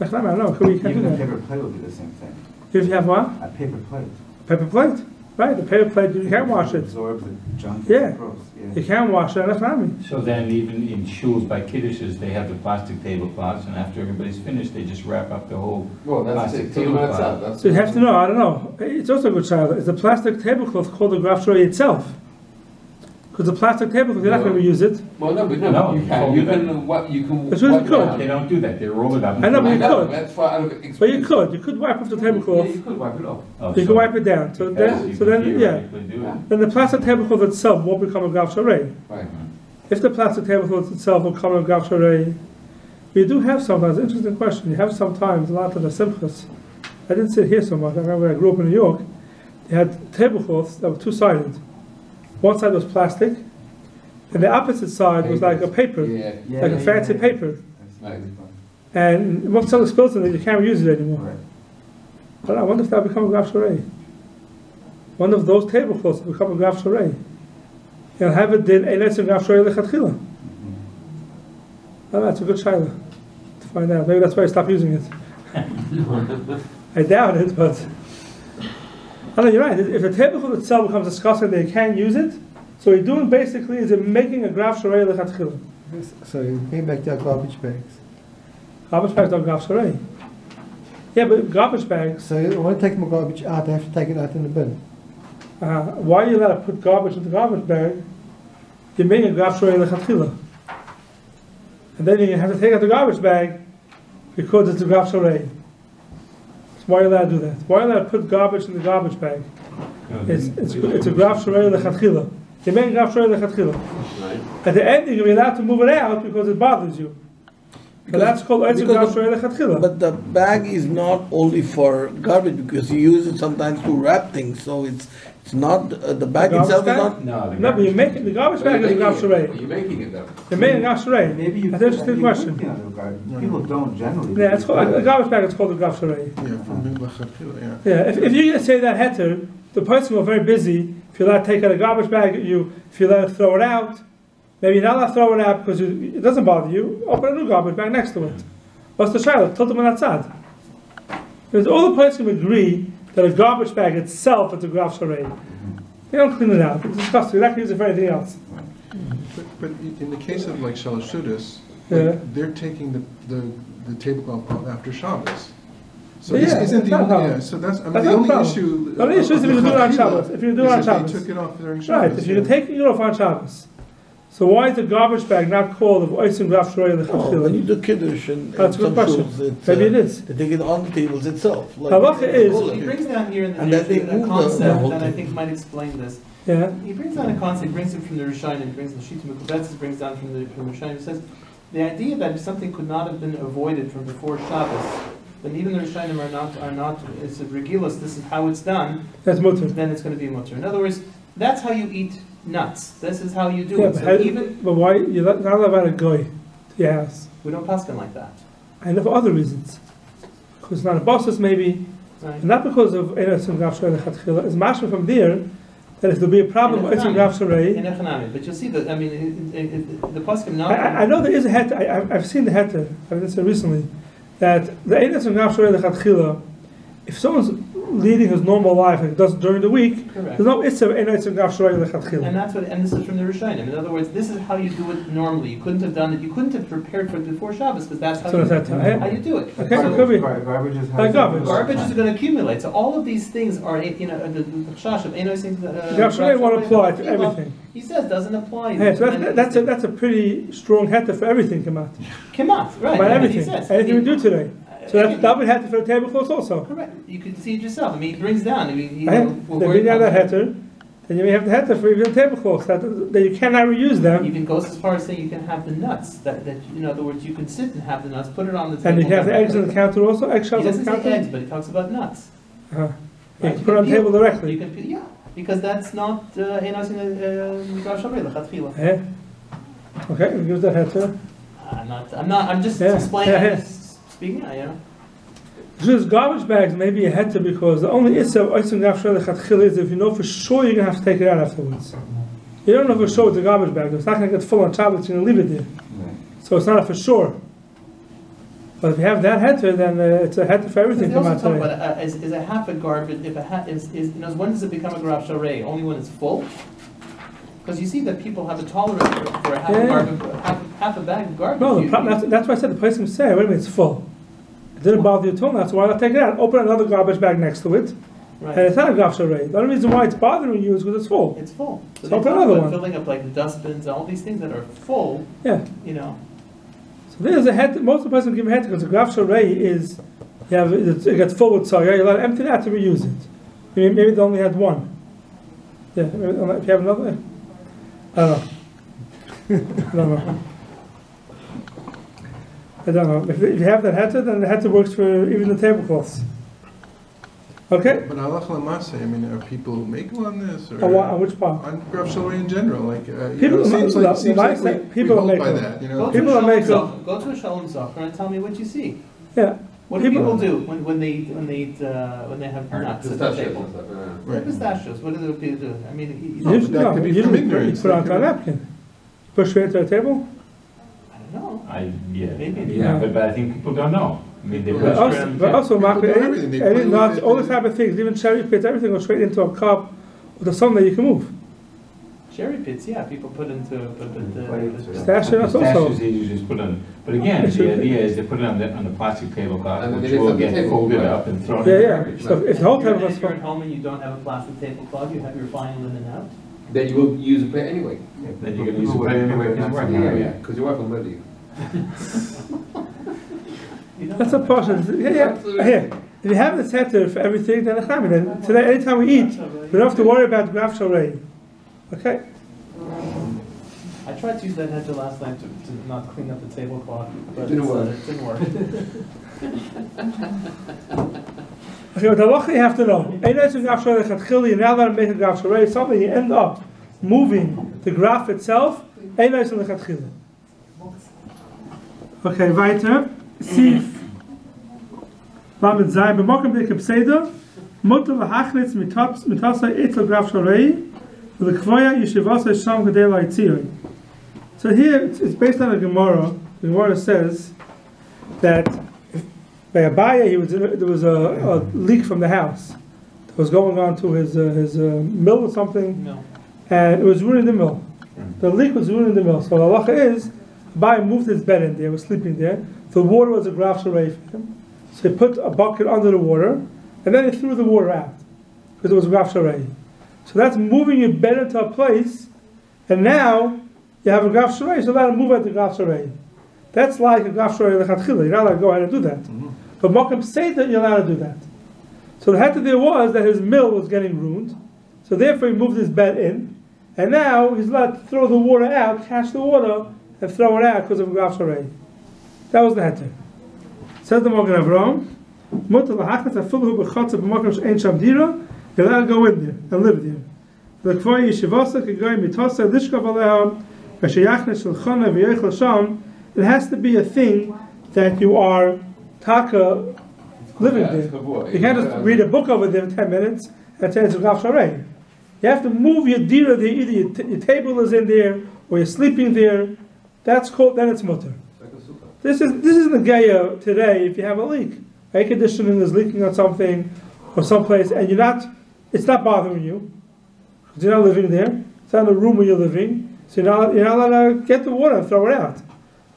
I don't know. You can't do Even a that. paper plate will do the same thing. If you have what? A paper plate. Paper plate. Right, the paper plate, you can't wash it. Absorb the junk. Yeah. Gross. You can't wash it, that's what I mean. So then even in shuls by kiddushes, they have the plastic tablecloths, and after everybody's finished, they just wrap up the whole Well, that's plastic it. Tell them that's tablecloth. out. That's So you have to know, I don't know. It's also a good child. It's a plastic tablecloth called the graf sharei itself. Because the plastic tablecloth, you're not going to reuse it. Well, no, but no, No, you can. You can. What you can. That's really wipe it cool. out. They don't do that, they roll it up. I know, but you could. That's for out of But you experience. could wipe off the Yeah, tablecloth. you could wipe it off. Oh, You so can wipe it down. So because then, you so can then, yeah. theoretically do it. Then the plastic tablecloth itself won't become a graf sharei. Right. If the plastic tablecloth itself will become a graf sharei, we do have sometimes, interesting question, you have sometimes a lot of the simchas. I didn't sit here so much. I remember when I grew up in New York, they had tablecloths that were two-sided. One side was plastic, and the opposite side was like a paper, Yeah. like a fancy paper. Right. And once someone spills in it, you can't use it anymore. Right. But I wonder if that will become a graf sharei. One of those tablecloths will become a graf sharei. You'll have it din ein etzem graf sharei lechatchila. Oh, that's a good shaila to find out. Maybe that's why I stopped using it. I doubt it, but I know you're right. If the tablecloth itself becomes disgusting, they can't use it. So what you're doing basically is you're making a graf sharei lechatchila. So you bring back their garbage bags. Garbage bags don't graf sharei. Yeah, but garbage bags. So I want to take my garbage out, I have to take it out in the bin. Why are you allowed to put garbage in the garbage bag? You're making a graf sharei lechatchila. And then you have to take out the garbage bag because it's a graf sharei. So why are you allowed to do that? Why are you allowed to put garbage in the garbage bag? It's a graf sharei lechatchila. You're making graf sharei lechatchila. Right. At the end, you're allowed to move it out because it bothers you. But that's called graf sharei lechatchila. But the bag is not only for garbage, because you use it sometimes to wrap things, so it's not, the bag garbage itself is bag? not. No, but you're making the garbage bag is a graf sharei. You're making it though. You're making a graf sharei. Maybe you That's an interesting question. People don't generally. Yeah, it's called, a garbage bag is called a graf sharei. Yeah, from Lechatchila, yeah. Yeah, if you say that heter, the person was very busy. If you're allowed to take out a garbage bag, if you're allowed to throw it out, maybe you're not allowed to throw it out because it doesn't bother you. Open a new garbage bag next to it. What's the shaila? Told them on that side. Because all the places can agree that a garbage bag itself is a graf sharei. They don't clean it out. It's disgusting. You're not going to use it for anything else. But in the case of like Shalashudas, Yeah. they're taking the tablecloth off after Shabbos. So Yeah, this isn't it's the not a only, problem. yeah, so that's, I mean, That's the not a only problem. issue. The only issue is if you do it on Shabbos. If you do it on Shabbos. They took it off during Shabbos. Right, if you can take it off on Shabbos. So why is the garbage bag not called of Oisim Graf Sharei When Lechatchila? you do Kiddush and That's a good some question. shuls, it's, Maybe it is. they take it on the tables itself. Halacha is- So he brings down here in the And then they Mishnah a move the concept whole that I thing. think might explain this. Yeah. He brings down a concept, he brings it from the Rishonim, he brings the Shita Mekubetzes, brings down from the Rishonim. He says, the idea that if something could not have been avoided from before Shabbos, then even the Rishonim are not, it's a regilus, this is how it's done, That's mutter. then it's going to be mutter. In other words, that's how you eat nuts. This is how you do Yeah, it. but, So even, but why, you're not allowed a guy to your house. we don't paskin like that. And for other reasons. Because it's not a bosses maybe, Right? and not because of Oisim Graf Sharei Lechatchila. It's mashma from there, that if there'll be a problem with Oisim Graf Sharei, In Echanami. But you'll see that, I mean, the paskin not... I know there is a heter. I've seen the heter. I've seen recently that the Oisim Graf Sharei Lechatchila, if someone's leading his normal life like he does during the week, Correct. there's no Oisim Graf Sharei Lechatchila. And that's what, and this is from the Rishonim. In other words, this is how you do it normally. You couldn't have done it. You couldn't have prepared for it before Shabbos because that's how, So you, that's that. how you do it. Okay, So it could be. Garbage is Like garbage. garbage is going to accumulate. So all of these things are, the chash of Einosim. Graf Sharei won't apply to everything. He says doesn't apply. Yeah, so that's a pretty strong heter for everything, Kamat. Kemat, right? About yeah, he everything. says. Anything we do today. So that's double heter for the tablecloths also. Correct. You can see it yourself. I mean, he brings down. I mean, They bring down that heter, then you may have the heter for even tablecloths that you cannot reuse them. Even goes as far as saying you can have the nuts. That in other words, you can sit and have the nuts, put it on the table. And you can have the eggs on the counter also, He eggshells on the doesn't say counter. eggs, but he talks about nuts. Uh-huh. Right, You can put it on the table You directly. can, yeah, because that's not Einosim Graf Sharei Lechatchila. Yeah. Okay, we give that heter. I'm just Yeah, explaining, yeah, yeah. I'm just speaking, you know. Just garbage bags may be a heter because the only issa of Oisim Graf Sharei Lechatchila is if you know for sure you're going to have to take it out afterwards. You don't know for sure it's a garbage bag. It's not going to get full on Shabbos, you're going to leave it there. So it's not a for sure. But if you have that heter, then it's a heter for everything. They also Come out talk today. about is a half a garbage, if a half when does it become a Graf Sharei? Only when it's full? Because you see that people have a tolerance for a half, Yeah. a garbage, half a bag of garbage. No, You- that's why I said the place can say, wait a minute, it's full. It didn't bother you at all, that's why I'll take it out. Open another garbage bag next to it, right. and it's not a Graf Sharei. The only reason why it's bothering you is because it's full. It's full. So So they open talk another about one. filling up like the dustbins, all these things that are full, Yeah. you know. So there's a head. Most of the person give a head because the Graf Sharei is it gets full with soya. You're allowed to empty that to reuse it. Maybe they only had one. Yeah. Maybe if you have another, I don't know. I don't know. I don't know. If you have that heter, then the heter works for even the tablecloths. Okay. But halacha l'maaseh, I mean, are people making on this, or On which part? on Graf Sharei in general? Like, People- it seems like people we are hold by making- that, you Go know. to People a are Shalom making- Zocher. Go to a Shalom Zocher and tell me what you see. Yeah. What do people do when they have nuts at the Pistachios table? and stuff, yeah. Right. Pistachios. What do people do? I mean, No, but that could be from usually ignorance. you put it That onto a could be- napkin. Push it into a table. I don't know. Maybe. Yeah, but I think people don't know. I mean, they But push Also, around, but yeah. also, Mark, People do everything. They play with nuts, it, all they- the type of things, even cherry pits, everything goes straight into a cup with a something that you can move. Cherry pits, yeah, people put into Stash it also. Pistachios they usually just put on, but again, the idea is they put it on the plastic tablecloth, And then which they will lift up the get table. folded up and thrown in Yeah, the yeah. garbage. So if the whole table was If you're full, at home and you don't have a plastic tablecloth, you have your fine linen out. Then you will use a plate anyway. Then you're gonna use it right anyway, it's working Yeah, out, yeah, because your wife will murder you. You don't that's a have portion. Yeah. Here, if you have the heter for everything, then today, anytime we eat, we don't have to worry about Graf Sharei. Okay. I tried to use that header last night to not clean up the tablecloth, but Didn't work. It didn't work. Okay, but the halacha you have to know. Graf Sharei Lechatchila, you're now allowed to make a Graf Sharei. Something you end up moving the graph itself. Lechatchila. Okay, weiter. Seif. Lamed Zayin. B'mokem de Kepseder. Mutter lahachlitz mitasai etzel Graf Sharei. V'lekvoya yeshivasai sham gedei la'itzion. So here it's based on a Gemara. The Gemara says that by Abaya there was a leak from the house that was going on to his mill or something, No. and it was ruining the mill. The leak was ruining the mill. So the halacha is Abaya moved his bed in there, was sleeping there. The water was a Graf Sharei for him. So he put a bucket under the water, and then he threw the water out because it was Graf Sharei. So that's moving your bed into a place, and now you have a graf sharei, so allowed to move at the graf sharei. That's like a graf sharei lechatchila. You're not allowed to go ahead and do that. But makom seder, you're allowed to do that. So the heter there was that his mill was getting ruined, so therefore he moved his bed in, and now he's allowed to throw the water out, catch the water, and throw it out because of a graf sharei. That was the heter. Says the Magen Avraham, mutar lahachas afilu b'chotzer b'makom she'ein sham dira, you're allowed to go in there and live there. The k'vay yeshivasa k'goy mitoseh lishkav aleha, v'sheyachnes shulchana v'yeichel sham. It has to be a thing that you are taka living there. You can't just read a book over there for 10 minutes and say it's a graf sharei. You have to move your dira there. Either your table is in there or you're sleeping there. That's called, then it's mutter. This is the gaya today. If you have a leak, air conditioning is leaking on something or someplace, and it's not bothering you because you're not living there. It's not in the room where you're living, so you're not allowed to get the water and throw it out.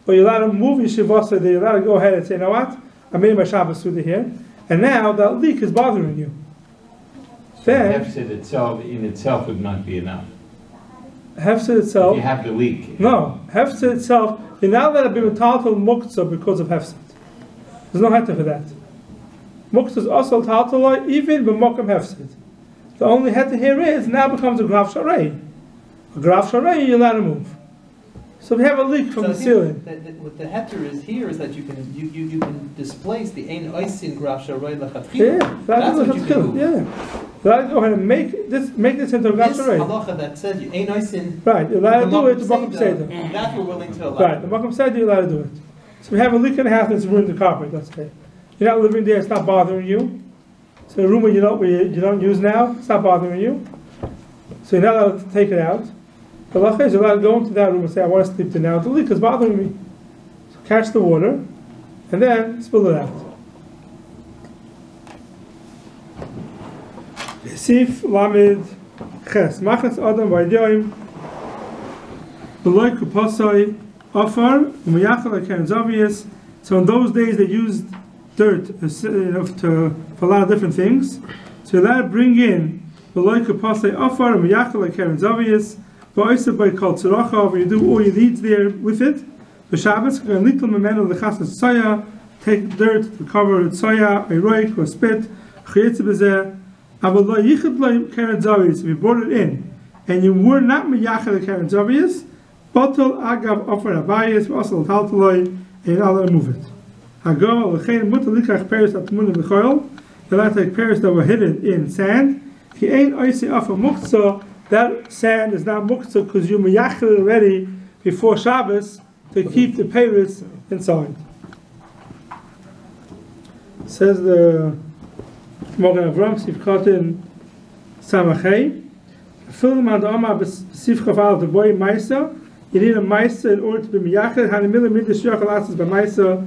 But you're allowed to move your shivasa there. You're allowed to go ahead and say, you know what? I made my Shabbos Suda here, and now that leak is bothering you. So hefsid itself in itself would not be enough. Hefsid itself. If you have the leak. No, hefsid itself. You're not allowed to be metaltal muktzah because of hefsid. There's no heter for that. Muktzah is also taltaloi even b'mokum hefsid. The only heter here is now becomes a graf sharei. A graf sharei you're allowed to move. So we have a leak from the ceiling. What the heter is here is that you can displace the ein oisin graf sharei lechatchila. Yeah, that's what you can do. Yeah. You're allowed to go ahead and make this into a graf sharei. This halacha that says you ein oisin. Right, you're allowed to do it to makom seder. That we're willing to allow. Right, the makom seder you're allowed to do it. So we have a leak in the house that's ruined the carpet. Let's say you're not living there; it's not bothering you. So a room where you don't use now, it's not bothering you. So you're not allowed to take it out. The halacha is you're allowed to go into that room and say, I want to sleep there now. The leak is bothering me. So catch the water and then spill it out. Seif lamed ches machas adam v'aydoim b'loy kupasoi afar u'miyachal akeren zavius. So in those days they used dirt for a lot of different things. So you're allowed to bring in b'loy kupasoi afar u'miyachal akeren zavius. Where you do all your needs there with it. The Shabbos, take dirt to cover the soya, a roik, or spit. If you brought it in and you were not miyachel the keren zavius, botol agav offer abayis, also taltaloi, and you're not allowed to move it. Hago lechein mutar likach peris atmun b'choil. You're allowed to take peris that were hidden in sand. Ki ein oisi offer muktzah. That sand is not muktzah because you miyachel it already before Shabbos to keep the peris inside. Says the Magen Avraham Sivchatin Samachei. Film and Omar Sivchaval the boy Maisa. You need a Maisa in order to be miyachel. Hanimila midas yochalasas by Maisa.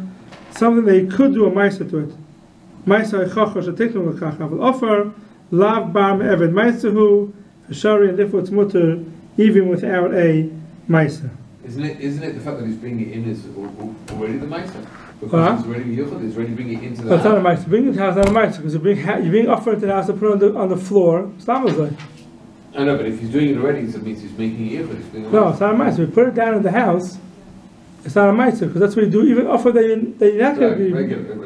Something they could do a Maisa to it. Maisa echacha shetiknu lekach aval offer lav bar me'eved Maisahu. Shari, and therefore it's mutter even without a Maisa. Isn't it the fact that he's bringing it in is already the Maisa? Because he's already Yuchad, he's already bringing it into the house. It's not a Maisa. Bringing it to the house is not a Maisa because you're being offered to the house to put on the floor. It's not a Maisa. I know, but if he's doing it already, it means he's making it Yuchad. No, it's not a Maisa. We put it down in the house. It's not a Maisa because that's what you do. Even offer that you're not going to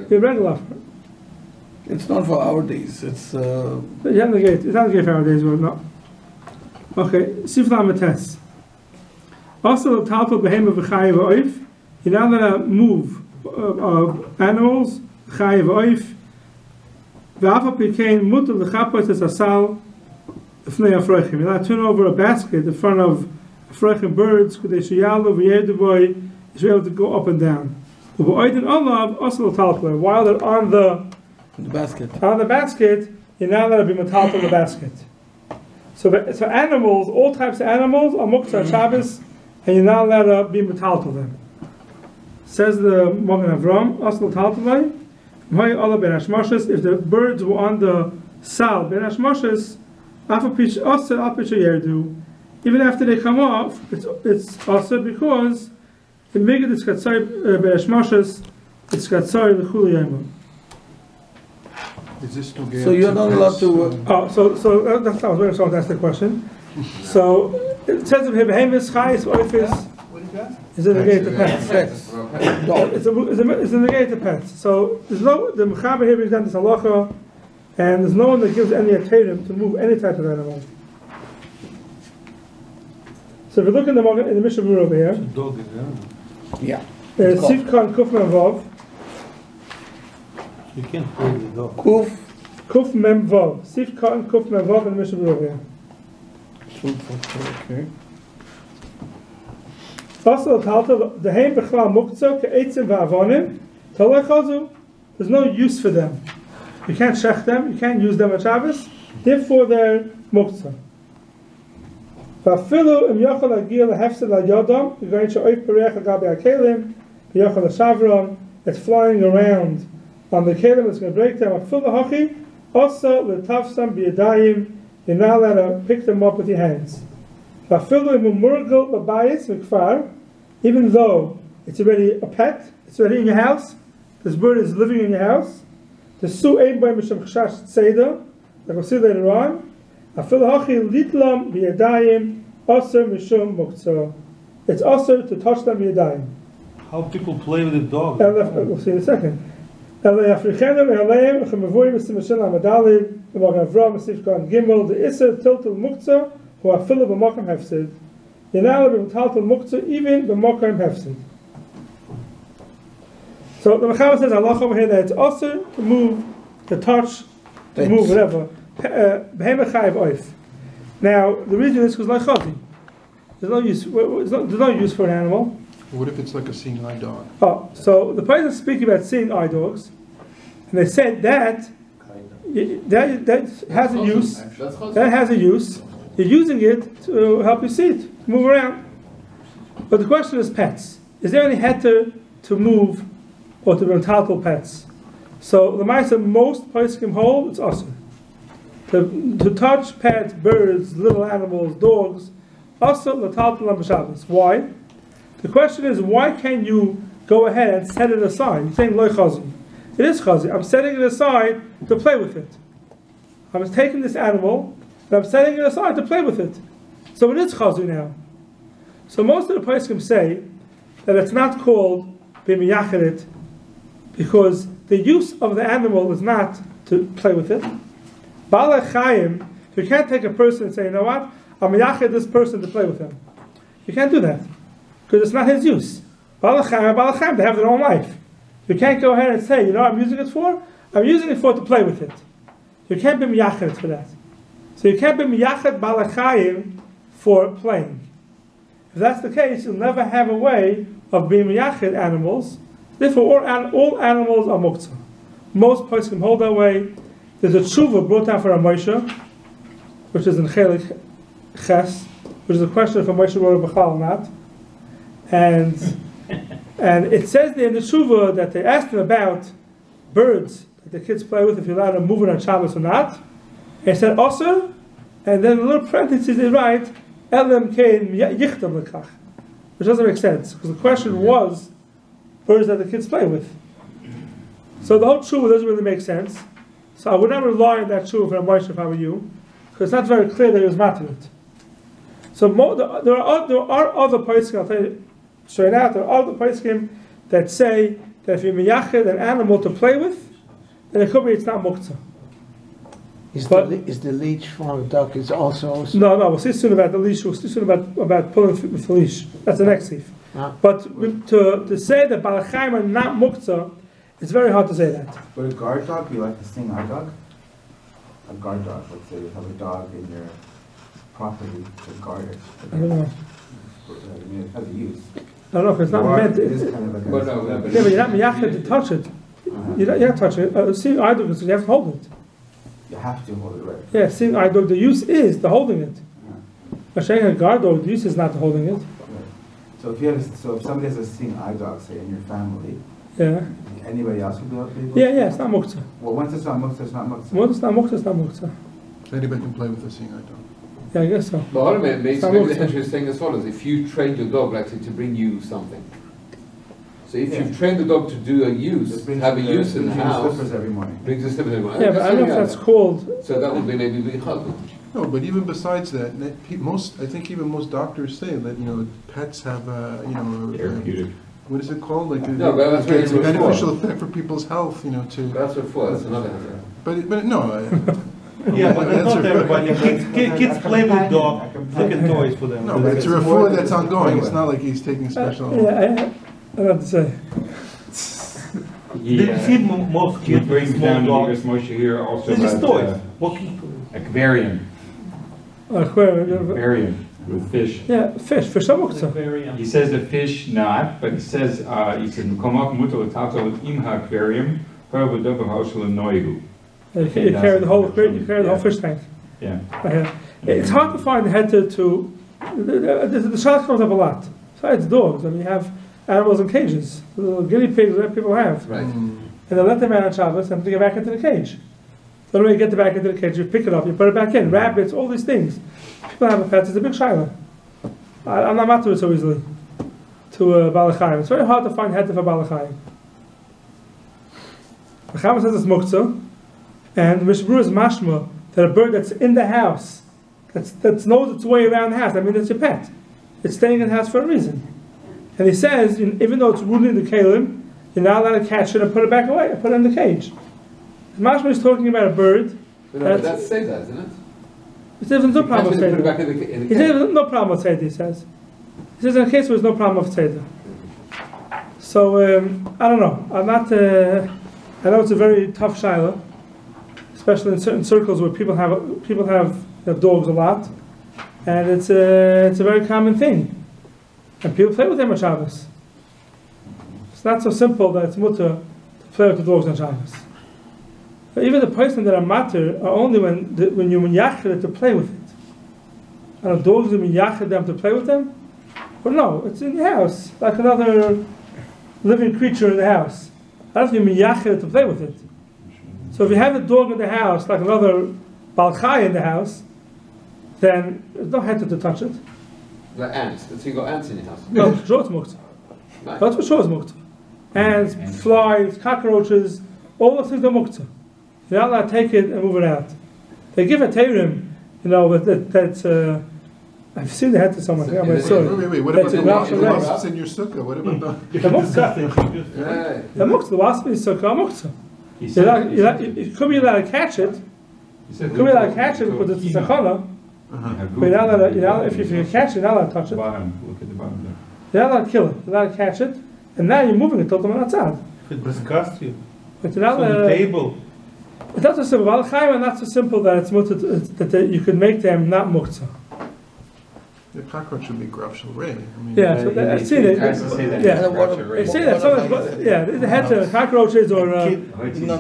be regular offer. It's not for our days. It's you have the gate. It's not the gate for our days. Well, no. Okay, Sifla Mates. Also, Talpa Behema V'chayiv Oif. You're not going to move animals, Chayiv Oif. V'afa Pikein Mutter L'chapos Es Asal Fnei Afrochim. You're not to turn over a basket in front of Afrochim birds, K'dei Sheyalu V'yedu Boy, you should be able to go up and down. V'oidin Olav also Talpa. While they're on the basket, you're not allowed to be metaltal in the basket. So animals, all types of animals are muktzah Shabbos, and you're not allowed to be metaltal them. Says the Magen Avraham, asl taltalai, v'hay Allah ben hashmoshes. If the birds were on the sal ben hashmoshes, afapish asr apish yerdu. Even after they come off, it's asr because in Megid it's katzai ben hashmoshes, it's katzai l'chuli yomim. Is this still so you're not allowed to. So that's I was waiting for someone to ask the question. So It says of behemoths, chayes, oifis. What did you ask? Is it negated pets? Pets. It's a negated pets. So there's no, the Mechaber here brings down this halacha, and there's no one that gives any atayrim to move any type of animal. So if you look in the Mishnah Berurah over here, Yeah. Seif Khan Kuf Mem Vav, You can't play the dog. Kuf Mem Vav, Seif Khan Kuf Mem Vav in the Mishnah Berurah here. Okay. Also, the Heim Bechlal Muktzah Ke'etzim Va'avonim Talei Chazu. There's no use for them. You can't shech them. You can't use them at Shabbos. Therefore, they're Muktzah. Va'afilu im yochel agil lehefsed la'yodam v'goyin she'oif perech agabi ha'kelim v'yochel ha'shavram. It's flying around on the kelim. It's going to break them. Afilu hachi also l'tafsam b'yadayim. You're not allowed to pick them up with your hands. Even though it's already a pet, it's already in your house, this bird is living in your house, the su ein by misham chashash tzeda, like we'll see later on, it's also to touch them b'yadayim. How people play with the dog. We'll see in a second. The Isser Tiltul Muktzah who are filled with Makam Hefsid. You're now able to Tiltul Muktzah even the Makam Hefsid. So the Mechaber says Allah over here that it's also to move, to touch, to move whatever. Behemah Chayiv Oif. Now the reason is because like Chazi. There's no use for an animal. What if it's like a seeing eye dog? Oh, so the person speaking about seeing eye dogs, and they said that has a use. That has a use. You're using it to help you see it, move around. But the question is pets. Is there any heter to move or to metaltal pets? So the Maisa, most poskim hold, it's awesome. To touch pets, birds, little animals, dogs, also metaltal on Shabbos. Why? The question is, why can't you go ahead and set it aside? You're saying loy chazi. It is chazi. I'm setting it aside to play with it. I'm taking this animal and I'm setting it aside to play with it. So it is chazi now. So most of the poskim say that it's not called b'miyacherit because the use of the animal is not to play with it. Ba'al chayim, you can't take a person and say, you know what, I'm miyachet this person to play with him. You can't do that because it's not his use. Ba'al chayim, they have their own life. You can't go ahead and say, you know what I'm using it for? I'm using it for to play with it. You can't be miyachet for that. So you can't be miyachet ba'al chayim for playing. If that's the case, you'll never have a way of being miyachet animals. Therefore, all animals are muktzah. Most poskim hold that way. There's a tshuva brought down for a Moshe, which is in Chelik Ches, which is a question if a Moshe wrote a Bechal or not. And it says there in the tshuva that they asked him about birds that the kids play with, if you're allowed to move it on Shabbos or not. And he said, Osir, and then a little parenthesis they write, Elam kein yichtam lekach, which doesn't make sense, because the question was birds that the kids play with. So the whole tshuva doesn't really make sense. So I would not rely on that tshuva for a Moshe if I were you, because it's not very clear that he was matter it. So there are other poskim, I'll tell you straight out, there are other poskim that say that if you miyached an animal to play with, then it could be it's not muktzah. Is the leash for a dog is also... No, we'll see soon about the leash, we'll see soon about pulling with the leash. That's the next Seif. But to say that Balachayim are not muktzah, it's very hard to say that. But a guard dog, you like to sing eye dog? A guard dog, let's say you have a dog in your property to guard it. I don't know. I mean, it has a use. I don't know, because it's not meant. It is kind of like but yeah, but you're not miyached to touch it. You're not touching it. Seeing eye dog, you have to hold it. You have to hold it right. Yeah, seeing eye dog, the use is the holding it. But saying a guard dog, the use is not the holding it. Right. So if somebody has a seeing eye dog, say in your family, yeah. Anybody else would be able to play with Yeah, it's not muktzah. Well, once it's not muktzah, it's not muktzah. Once it's not muktzah, it's not muktzah. So anybody can play with a seeing eye dog. Yeah, I guess so. But maybe the Henshu is saying as follows: if you train your dog, like say, to bring you something. So if you've trained the dog to do a use, have a use in the house, slippers every morning. brings the slippers every morning. Yeah, but I don't know if that's called. So that would be maybe being chazal. No, but even besides that, I think even most doctors say that, pets have Therapeutic. what is it called? Like No, but that's what it's a it's for. beneficial effect for people's health, to. That's what for, that's another hazard. But no. Yeah, but That's not a- everybody. Kids play with dogs, looking toys for them. No, but it's a refuah that's ongoing. It's not like he's taking special. Yeah, I have to say. Did you see most He kids with brings small down dogs? Moshe here also They're just about toys. aquarium with fish. Yeah, fish are muktzah. He says the fish not, but he says "Komak mutar l'tato im ha'aquarium per v'dover ha'oshel noigu." You carry the whole fish tank. Yeah. It's hard to find the head to the shark comes up a lot. Besides dogs, I mean, you have animals in cages, the little guinea pigs that people have. Right. And they let them out on Shabbos and they get back into the cage. The only way you get them back into the cage, you pick it up, you put it back in. Rabbits, all these things. People have a pet, it's a big shiloh. I'm not matter it so easily to Balachayim. It's very hard to find head for Balachayim. The Chama says it's muktzah, and Mishbru is mashma, that a bird that's in the house, that knows its way around the house, I mean, it's your pet. It's staying in the house for a reason. And he says, even though it's rooted in the kalim, you're not allowed to catch it and put it back away, put it in the cage. Mashma is talking about a bird. That's say that, isn't it? He says there's no problem with Put it Seder. back in the He says there's no problem with Seder, he says. He says in a case where there's no problem with Seder. So, I don't know. I'm not, I know it's a very tough shiloh, especially in certain circles where people have dogs a lot. And it's a very common thing. And people play with them on Shabbos. It's not so simple that it's mutter to play with the dogs on Shabbos. But even the person that are matter are only when you yachid it to play with it. And the dogs, you yachid them to play with them? But no, it's in the house, like another living creature in the house. I don't think you yachid it to play with it. So if you have a dog in the house, like another balchai in the house, then there's no head to touch it. Like ants, so you got ants in your house. No, sure it's muktzah. That's for sure it's muktzah. Ants, flies, cockroaches, all those things are muktzah. You're not allowed to take it and move it out. They give a teirim, that's I've seen the head to someone. Wait, what about the wasps in your sukkah? What about the... The muktzah. The muktzah, the wasp in sukkah are muktzah. You could be allowed to catch it. You could be allowed to catch it because it's a sachana. But you're not allowed, if you catch it, you're not allowed to touch it. Look at the bottom there. You're not allowed to kill it. You're not allowed to catch it. And now you're moving it till the outside. If it disgusts you. But you're not It's on the table. It's not so simple. Balachayim are not so simple that it's that you could make them not muktzah. The cockroach would be graf shel rei. Yeah, so I've seen it. Tries to say that. Yeah, Right. they say that sometimes. Yeah, the head to cockroaches or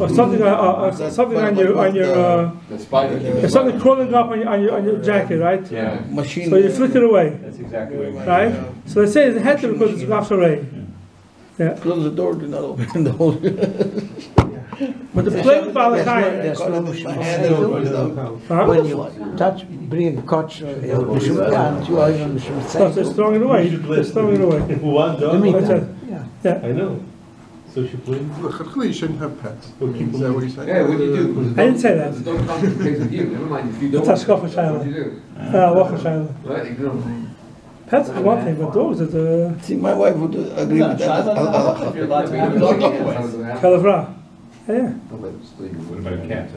something on your The spider. there's something crawling up on your jacket, right? Yeah. Machine. So you flick it away, That's exactly what it means. right? So they say it's a head to because it's graf shel rei. Yeah. Close the door, do not open the whole. But the plague of Balachayim. When you touch, bring a coach, you are So just throwing it away. Just throwing it away. One dog. That's it. Yeah. I know. So she plays. Chachli, you shouldn't have pets. Or Is people- that what you're saying? Yeah, what do you do? I didn't say that. Don't come to the case of you. Never mind if you don't. That's want a to. child. What do you do? Walk a shiloh. Right, ignore them. Pets is one thing, but dogs is a See, my wife would agree with that. If you're allowed to have kalavra. Yeah. What about a cat?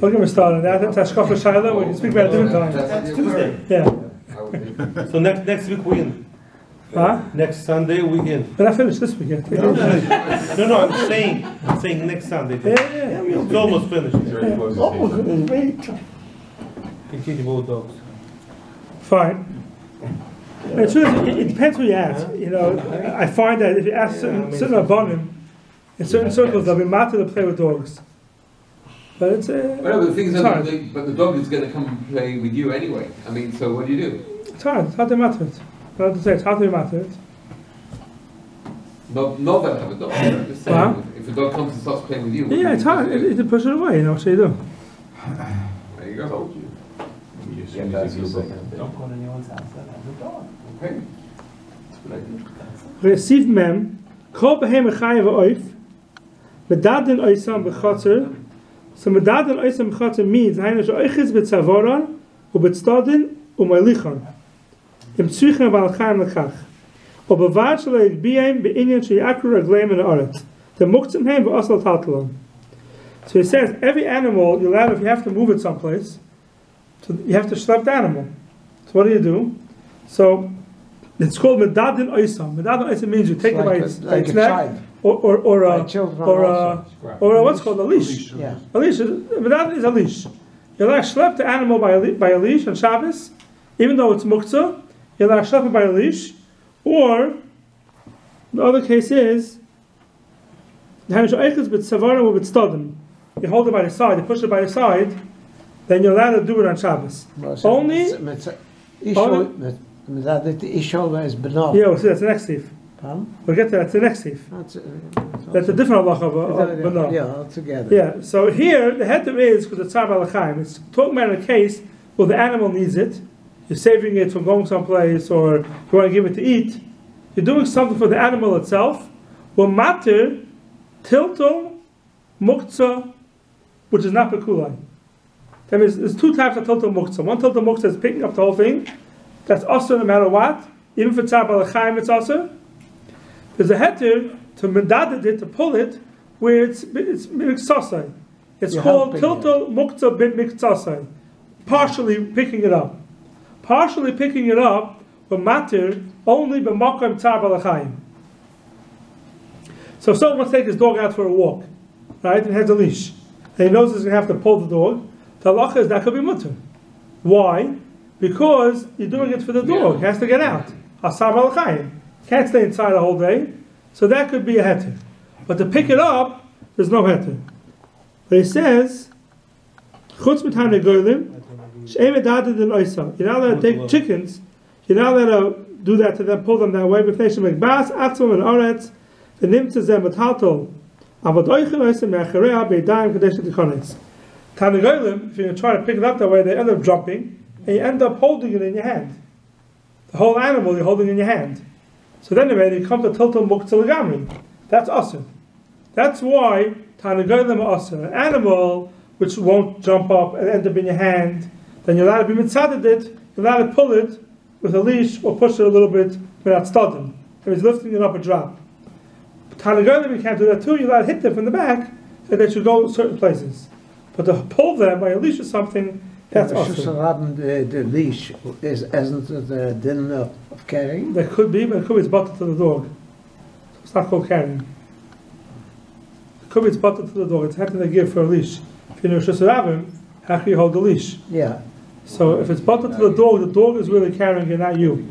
Don't get me started. That's a shkofa shiloh. We can speak about it different times. That's Tuesday. Yeah. So next week we in. Huh? Next Sunday we in. But I finished this weekend. No, I'm saying next Sunday. Yeah. It's almost finished. Very close to safety. Continue with dogs. Fine. It's true, it depends who you ask. You know, I find that if you ask certain abonim, in certain circles, they'll be matter to play with dogs. But it's Well, the thing is, it's hard. but the dog is going to come play with you anyway. I mean, so what do you do? It's hard. It's hard to matter it. I have to say, it's hard to matter it. Not that I have a dog. I'm just saying, Huh? if a dog comes and starts playing with you. Yeah, it's hard. You push it away. You know what you do. There you go. You assume it's a group of- Don't go to anyone's house that has a dog. Okay. That's what I do. Resiv mem, kol behem echayev oif, medadin oisam b'chotzer. So medadin oisam b'chotzer means hainu she'oiches b'tzavoron ובצדדין ומליכון. עם צריכים בעל חיים לכך. ובבד שלא יגביהם בעניין שיעקרו רגליהם מן הארץ. דמוקצים הם ואוסל טלטלון. So he says, every animal, you're allowed, if you have to move it someplace, so you have to schlep the animal. So what do? So it's called medadin oisam. Medadin oisam means you take it by its neck, or what's called a leash. Yeah. A leash. Medadin is a leash. You're allowed to schlep the animal by a leash on Shabbos, even though it's muktzah. You're allowed to schlep it by a leash, or the other case is you hold it by the side, you push it by the side, then you're allowed to do it on Shabbos. Only. Ishol is benah. Yeah, we'll see, that's the next Seif. Pardon? We'll get to that, that's the next Seif. That's a different halacha of benah. Yeah, altogether. Yeah, so here, the heter is, because it's tzar b'alachaim, it's talking about in a case where the animal needs it, you're saving it from going someplace, or you want to give it to eat, you're doing something for the animal itself, will matter, tiltul, muktzah, which is not pekulai. That means there's two types of tiltul muktzah. One tiltul muktzah is picking up the whole thing. That's also no matter what. Even for tzar b'alachaim, it's also. There's a heter to medaded it, to pull it, where it's miktsasai. It's called tiltul muktzah bit miktsasai. Partially picking it up. Partially picking it up will matter only b'makom tzar b'alachaim. So if someone wants to take his dog out for a walk, right, and has a leash, and he knows he's going to have to pull the dog, the halacha is that could be mutter. Why? Because you're doing it for the dog. He has to get out. Asar b'alachaim. Can't stay inside the whole day. So that could be a heter. But to pick it up, there's no heter. But he says, chutz mitane goylim, she'em edadid in oisa. You're not allowed to take chickens. You're not allowed to do that to them, pull them that way. B'fnei shemekbas, atzum and oretz, v'nimtze zem v'taltol. Avod oichin oisa me'achareha be'edayim kadesh t'ikones. Tane goylim, if you're going to try to pick it up that way, they end up jumping, and you end up holding it in your hand. The whole animal you're holding in your hand. So then anyway, you come to tiltul muktzah legamri. That's awesome. That's why Tanagoyim are awesome. An animal which won't jump up and end up in your hand, then you're allowed to be mitzaded it, you're allowed to pull it with a leash or push it a little bit without studding. If it's lifting it up a drop. Tanagoyim, you can't do that too, you're allowed to hit them from the back so they should go certain places. But to pull them by a leash or something, that's awesome. The leash isn't the din of carrying? There could be, but it could be it's butted to the dog. It's not called carrying. It could be it's butted to the dog. It's something they give for a leash. If you're in Rosh Hashanah, how can you hold the leash? Yeah. So if it's butted to the dog is really carrying it, not you.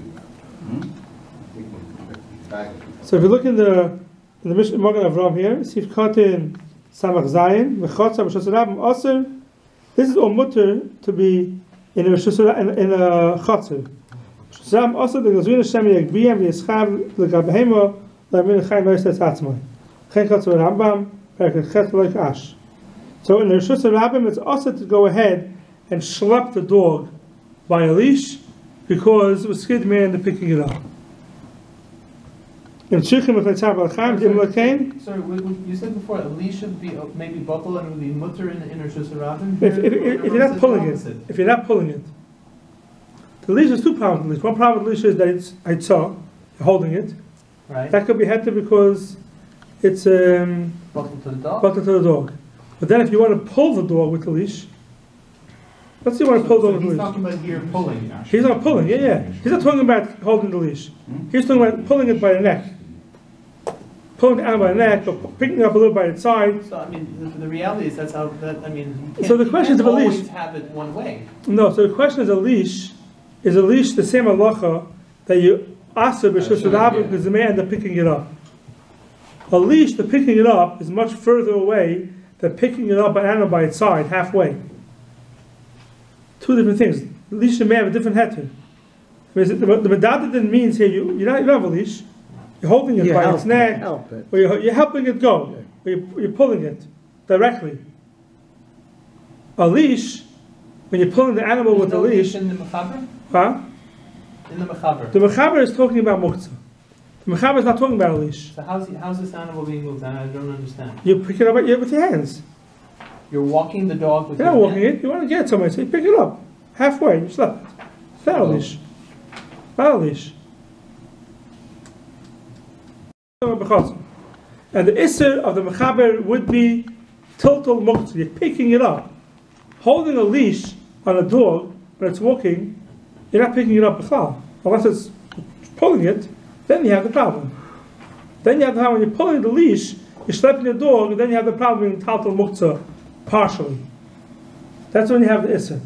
So if you look in the Mishnah Magen Avraham here, Seif Katin Samach Zayin, Mechotza Rosh Hashanah Aser. This is all mutter to be in a chotzer. Sam also the Gazvina Shem Yagbiyam v'Yischav l'Gabhema l'Amin Chai Loistes Atzmai. Chen Chotzer Rambam Perek Chet like Ash. So in the Rosh Hashanah it's also to go ahead and schlep the dog by a leash because it was skid man to picking it up. In Shichem with Leitzar Balchaim Dim Lakain. Sorry, you said before a leash should be maybe bottle and it would be mutter in the inner Shusarabim. If you're not pulling it, the leash is two problems. With the leash. One problem with the leash is that it's you're holding it. Right. That could be heter because it's bottle to the dog. Bottle to the dog. But then if you want to pull the dog with the leash, let's see you want to pull the dog with the leash. He's talking about here pulling. He's not pulling, yeah. He's not talking about holding the leash. He's talking about pulling it by the neck. Pulling the animal by the neck, or picking it up a little by its side. So I mean, the reality is that's how that I mean. So the question is of a leash. Always have it one way. No. So the question is a leash the same halacha that you aser b'shus rabbi because the man end up picking it up. A leash, the picking it up is much further away than picking it up an animal by its side halfway. Two different things. The leash may have a different heter. The medadid means here you don't have a leash. You're holding it by its neck, or you're helping it go, or you're pulling it directly. A leash, when you're pulling the animal with the leash. In the mechaber? Huh? In the mechaber. The mechaber is talking about muktzah. The mechaber is not talking about a leash. So how's this animal being moved? I don't understand. You pick it up with your hands. You're walking the dog with You're not walking it. You want to get it somewhere, so you pick it up. halfway, you slept. Not a leash. Not a leash. And the isser of the mechaber would be total muktzah. You're picking it up. Holding a leash on a dog when it's walking, you're not picking it up b'chlal. Unless it's pulling it, then you have the problem. Then you have the problem when you're pulling the leash, you're schlepping the dog, and then you have the problem in total muktzah partially. That's when you have the isser.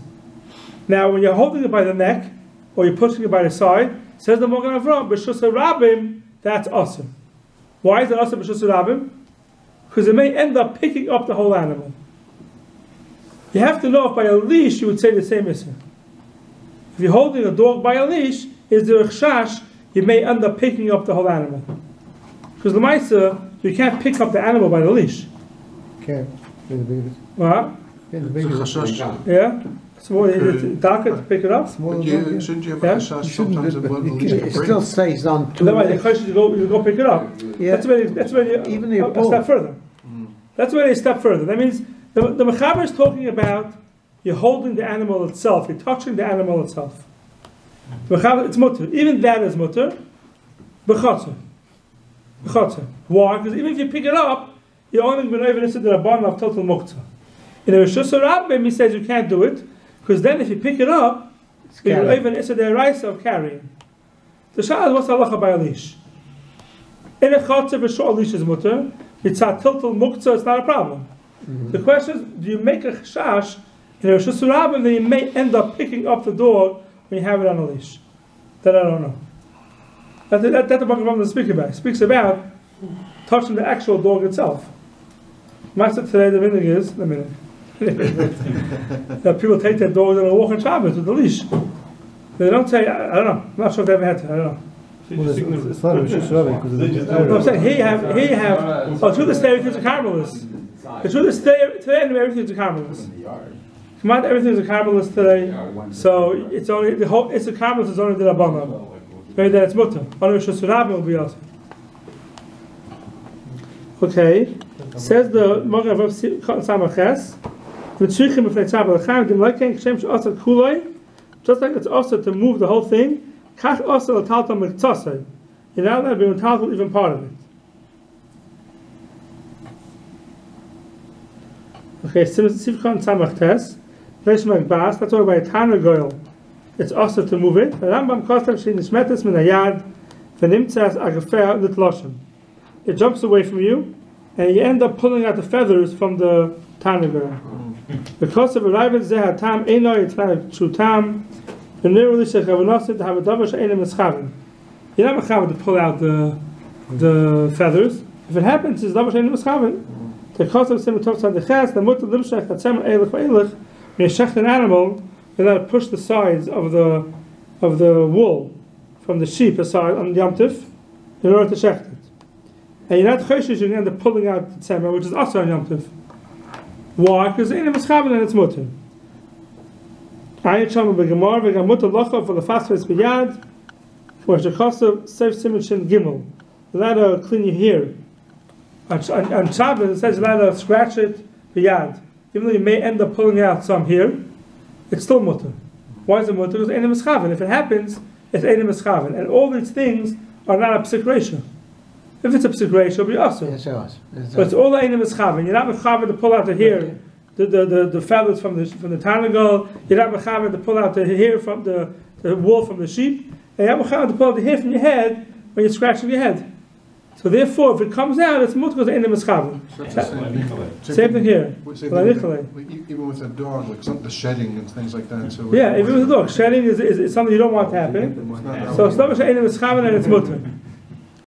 Now, when you're holding it by the neck, or you're pushing it by the side, says the Magen Avraham, b'shus harabim, that's awesome. Why is it awesome b'shus harabim? Because it may end up picking up the whole animal. You have to know if by a leash you would say the same isser. If you're holding a dog by a leash, is there a chash, you may end up picking up the whole animal. Because the Maisa, you can't pick up the animal by the leash. Can't. What? Yeah? It's more darker to pick it up. Shouldn't you have a chashash sometimes about the leash? It still says on two Then why the legs. question you go pick it up. Yeah. That's when you Even if a pull. step further. That's when you step further. That means the mechaber is talking about you're holding the animal itself, you're touching the animal itself. The mechaber, it's mutter. Even that is mutter. B'chotzer. Why? Because even if you pick it up, you're only going to even the rabban of total muktzah. In the Rishus Rabbim, he says you can't do it, because then if you pick it up, you're even the rice of carrying. The shah is what's halacha by a leash. In a chotzer, for sure, a leash is mutter. It's a total muktzah, it's not a problem. The question is, do you make a chashash in a Rishus Rabbim, then you may end up picking up the dog when you have it on a leash? That I don't know. That the Magen Avraham doesn't speak about. He speaks about touching the actual dog itself. Master today, the minhag is, that people take their dogs and they walk on Shabbos with the leash. They don't say, I don't know, I'm not sure if they ever had to, I don't know. Well, it's not a Rishus Rabbim because No, I'm saying, he have, through this day, everything's a carmelist. Through this day, today, everything's a carmelist. Come on, everything's a carmelist today, so it's only, it's a carmelist, it's only the Rabbanah. Maybe that it's mutter. Only Rishus Rabbim will be also. Okay, says the Magen Avraham Samaches, V'tzrichim b'fnei Shabbat L'chaim dim lekein k'shem she'asad kuloi, just like it's also to move the whole thing, kach also l'taltal miktzasei. You're not allowed to be metaltal even part of it. Okay, Sivchon Samachtes, Reish Magbas, that's all by a Tana Goyal. It's also to move it. Rambam Kostav she'in nishmetes min hayad, v'nimtzas agafer l'tloshim. It jumps away from you, and you end up pulling out the feathers from the tanager. Because of arrival zeh tam eno yitzvah true tam, the nearly shechavonosid to have a davar she'enim eschavim. You're not mechavan to pull out the feathers. If it happens, it's davar she'enim eschavim. The cost of similar talks on the ches, the mutter limshach hatzem eilich v'eilich. When you shecht an animal, you have to push the sides of the wool from the sheep aside on the Yom Tif in order to shecht it. And you're not choshesh, you're going to end up pulling out the tzemah, which is also on Yom Tov. Why? Because it's mischaben and it's mutter. Ayin shama b'gemar v'gam mutter locha for the fastfes b'yad, where shechosav Seif Siman Shin Gimel. You're allowed to clean your hair. On Shabbos it says you're allowed to scratch it b'yad. Even though you may end up pulling out some here, it's still mutter. Why is it mutter? Because it's einem mischaben. If it happens, it's einem mischaben. And all these things are not a psik ratio. If it's a psik ratio, it'll be awesome. Yes, But it's all einem mischaben. You're not mechaber to pull out the hair, the feathers from the tarnagol. You're not mechaber to pull out the hair from the wool from the sheep. And you're not mechaber to pull out the hair from your head when you're scratching your head. So therefore, if it comes out, it's mutter because einem mischaben. Same thing here. Even with a dog, like the shedding and things like that. So yeah, even with a dog, shedding is something you don't want to happen. So it's not einem mischaben and it's mutter.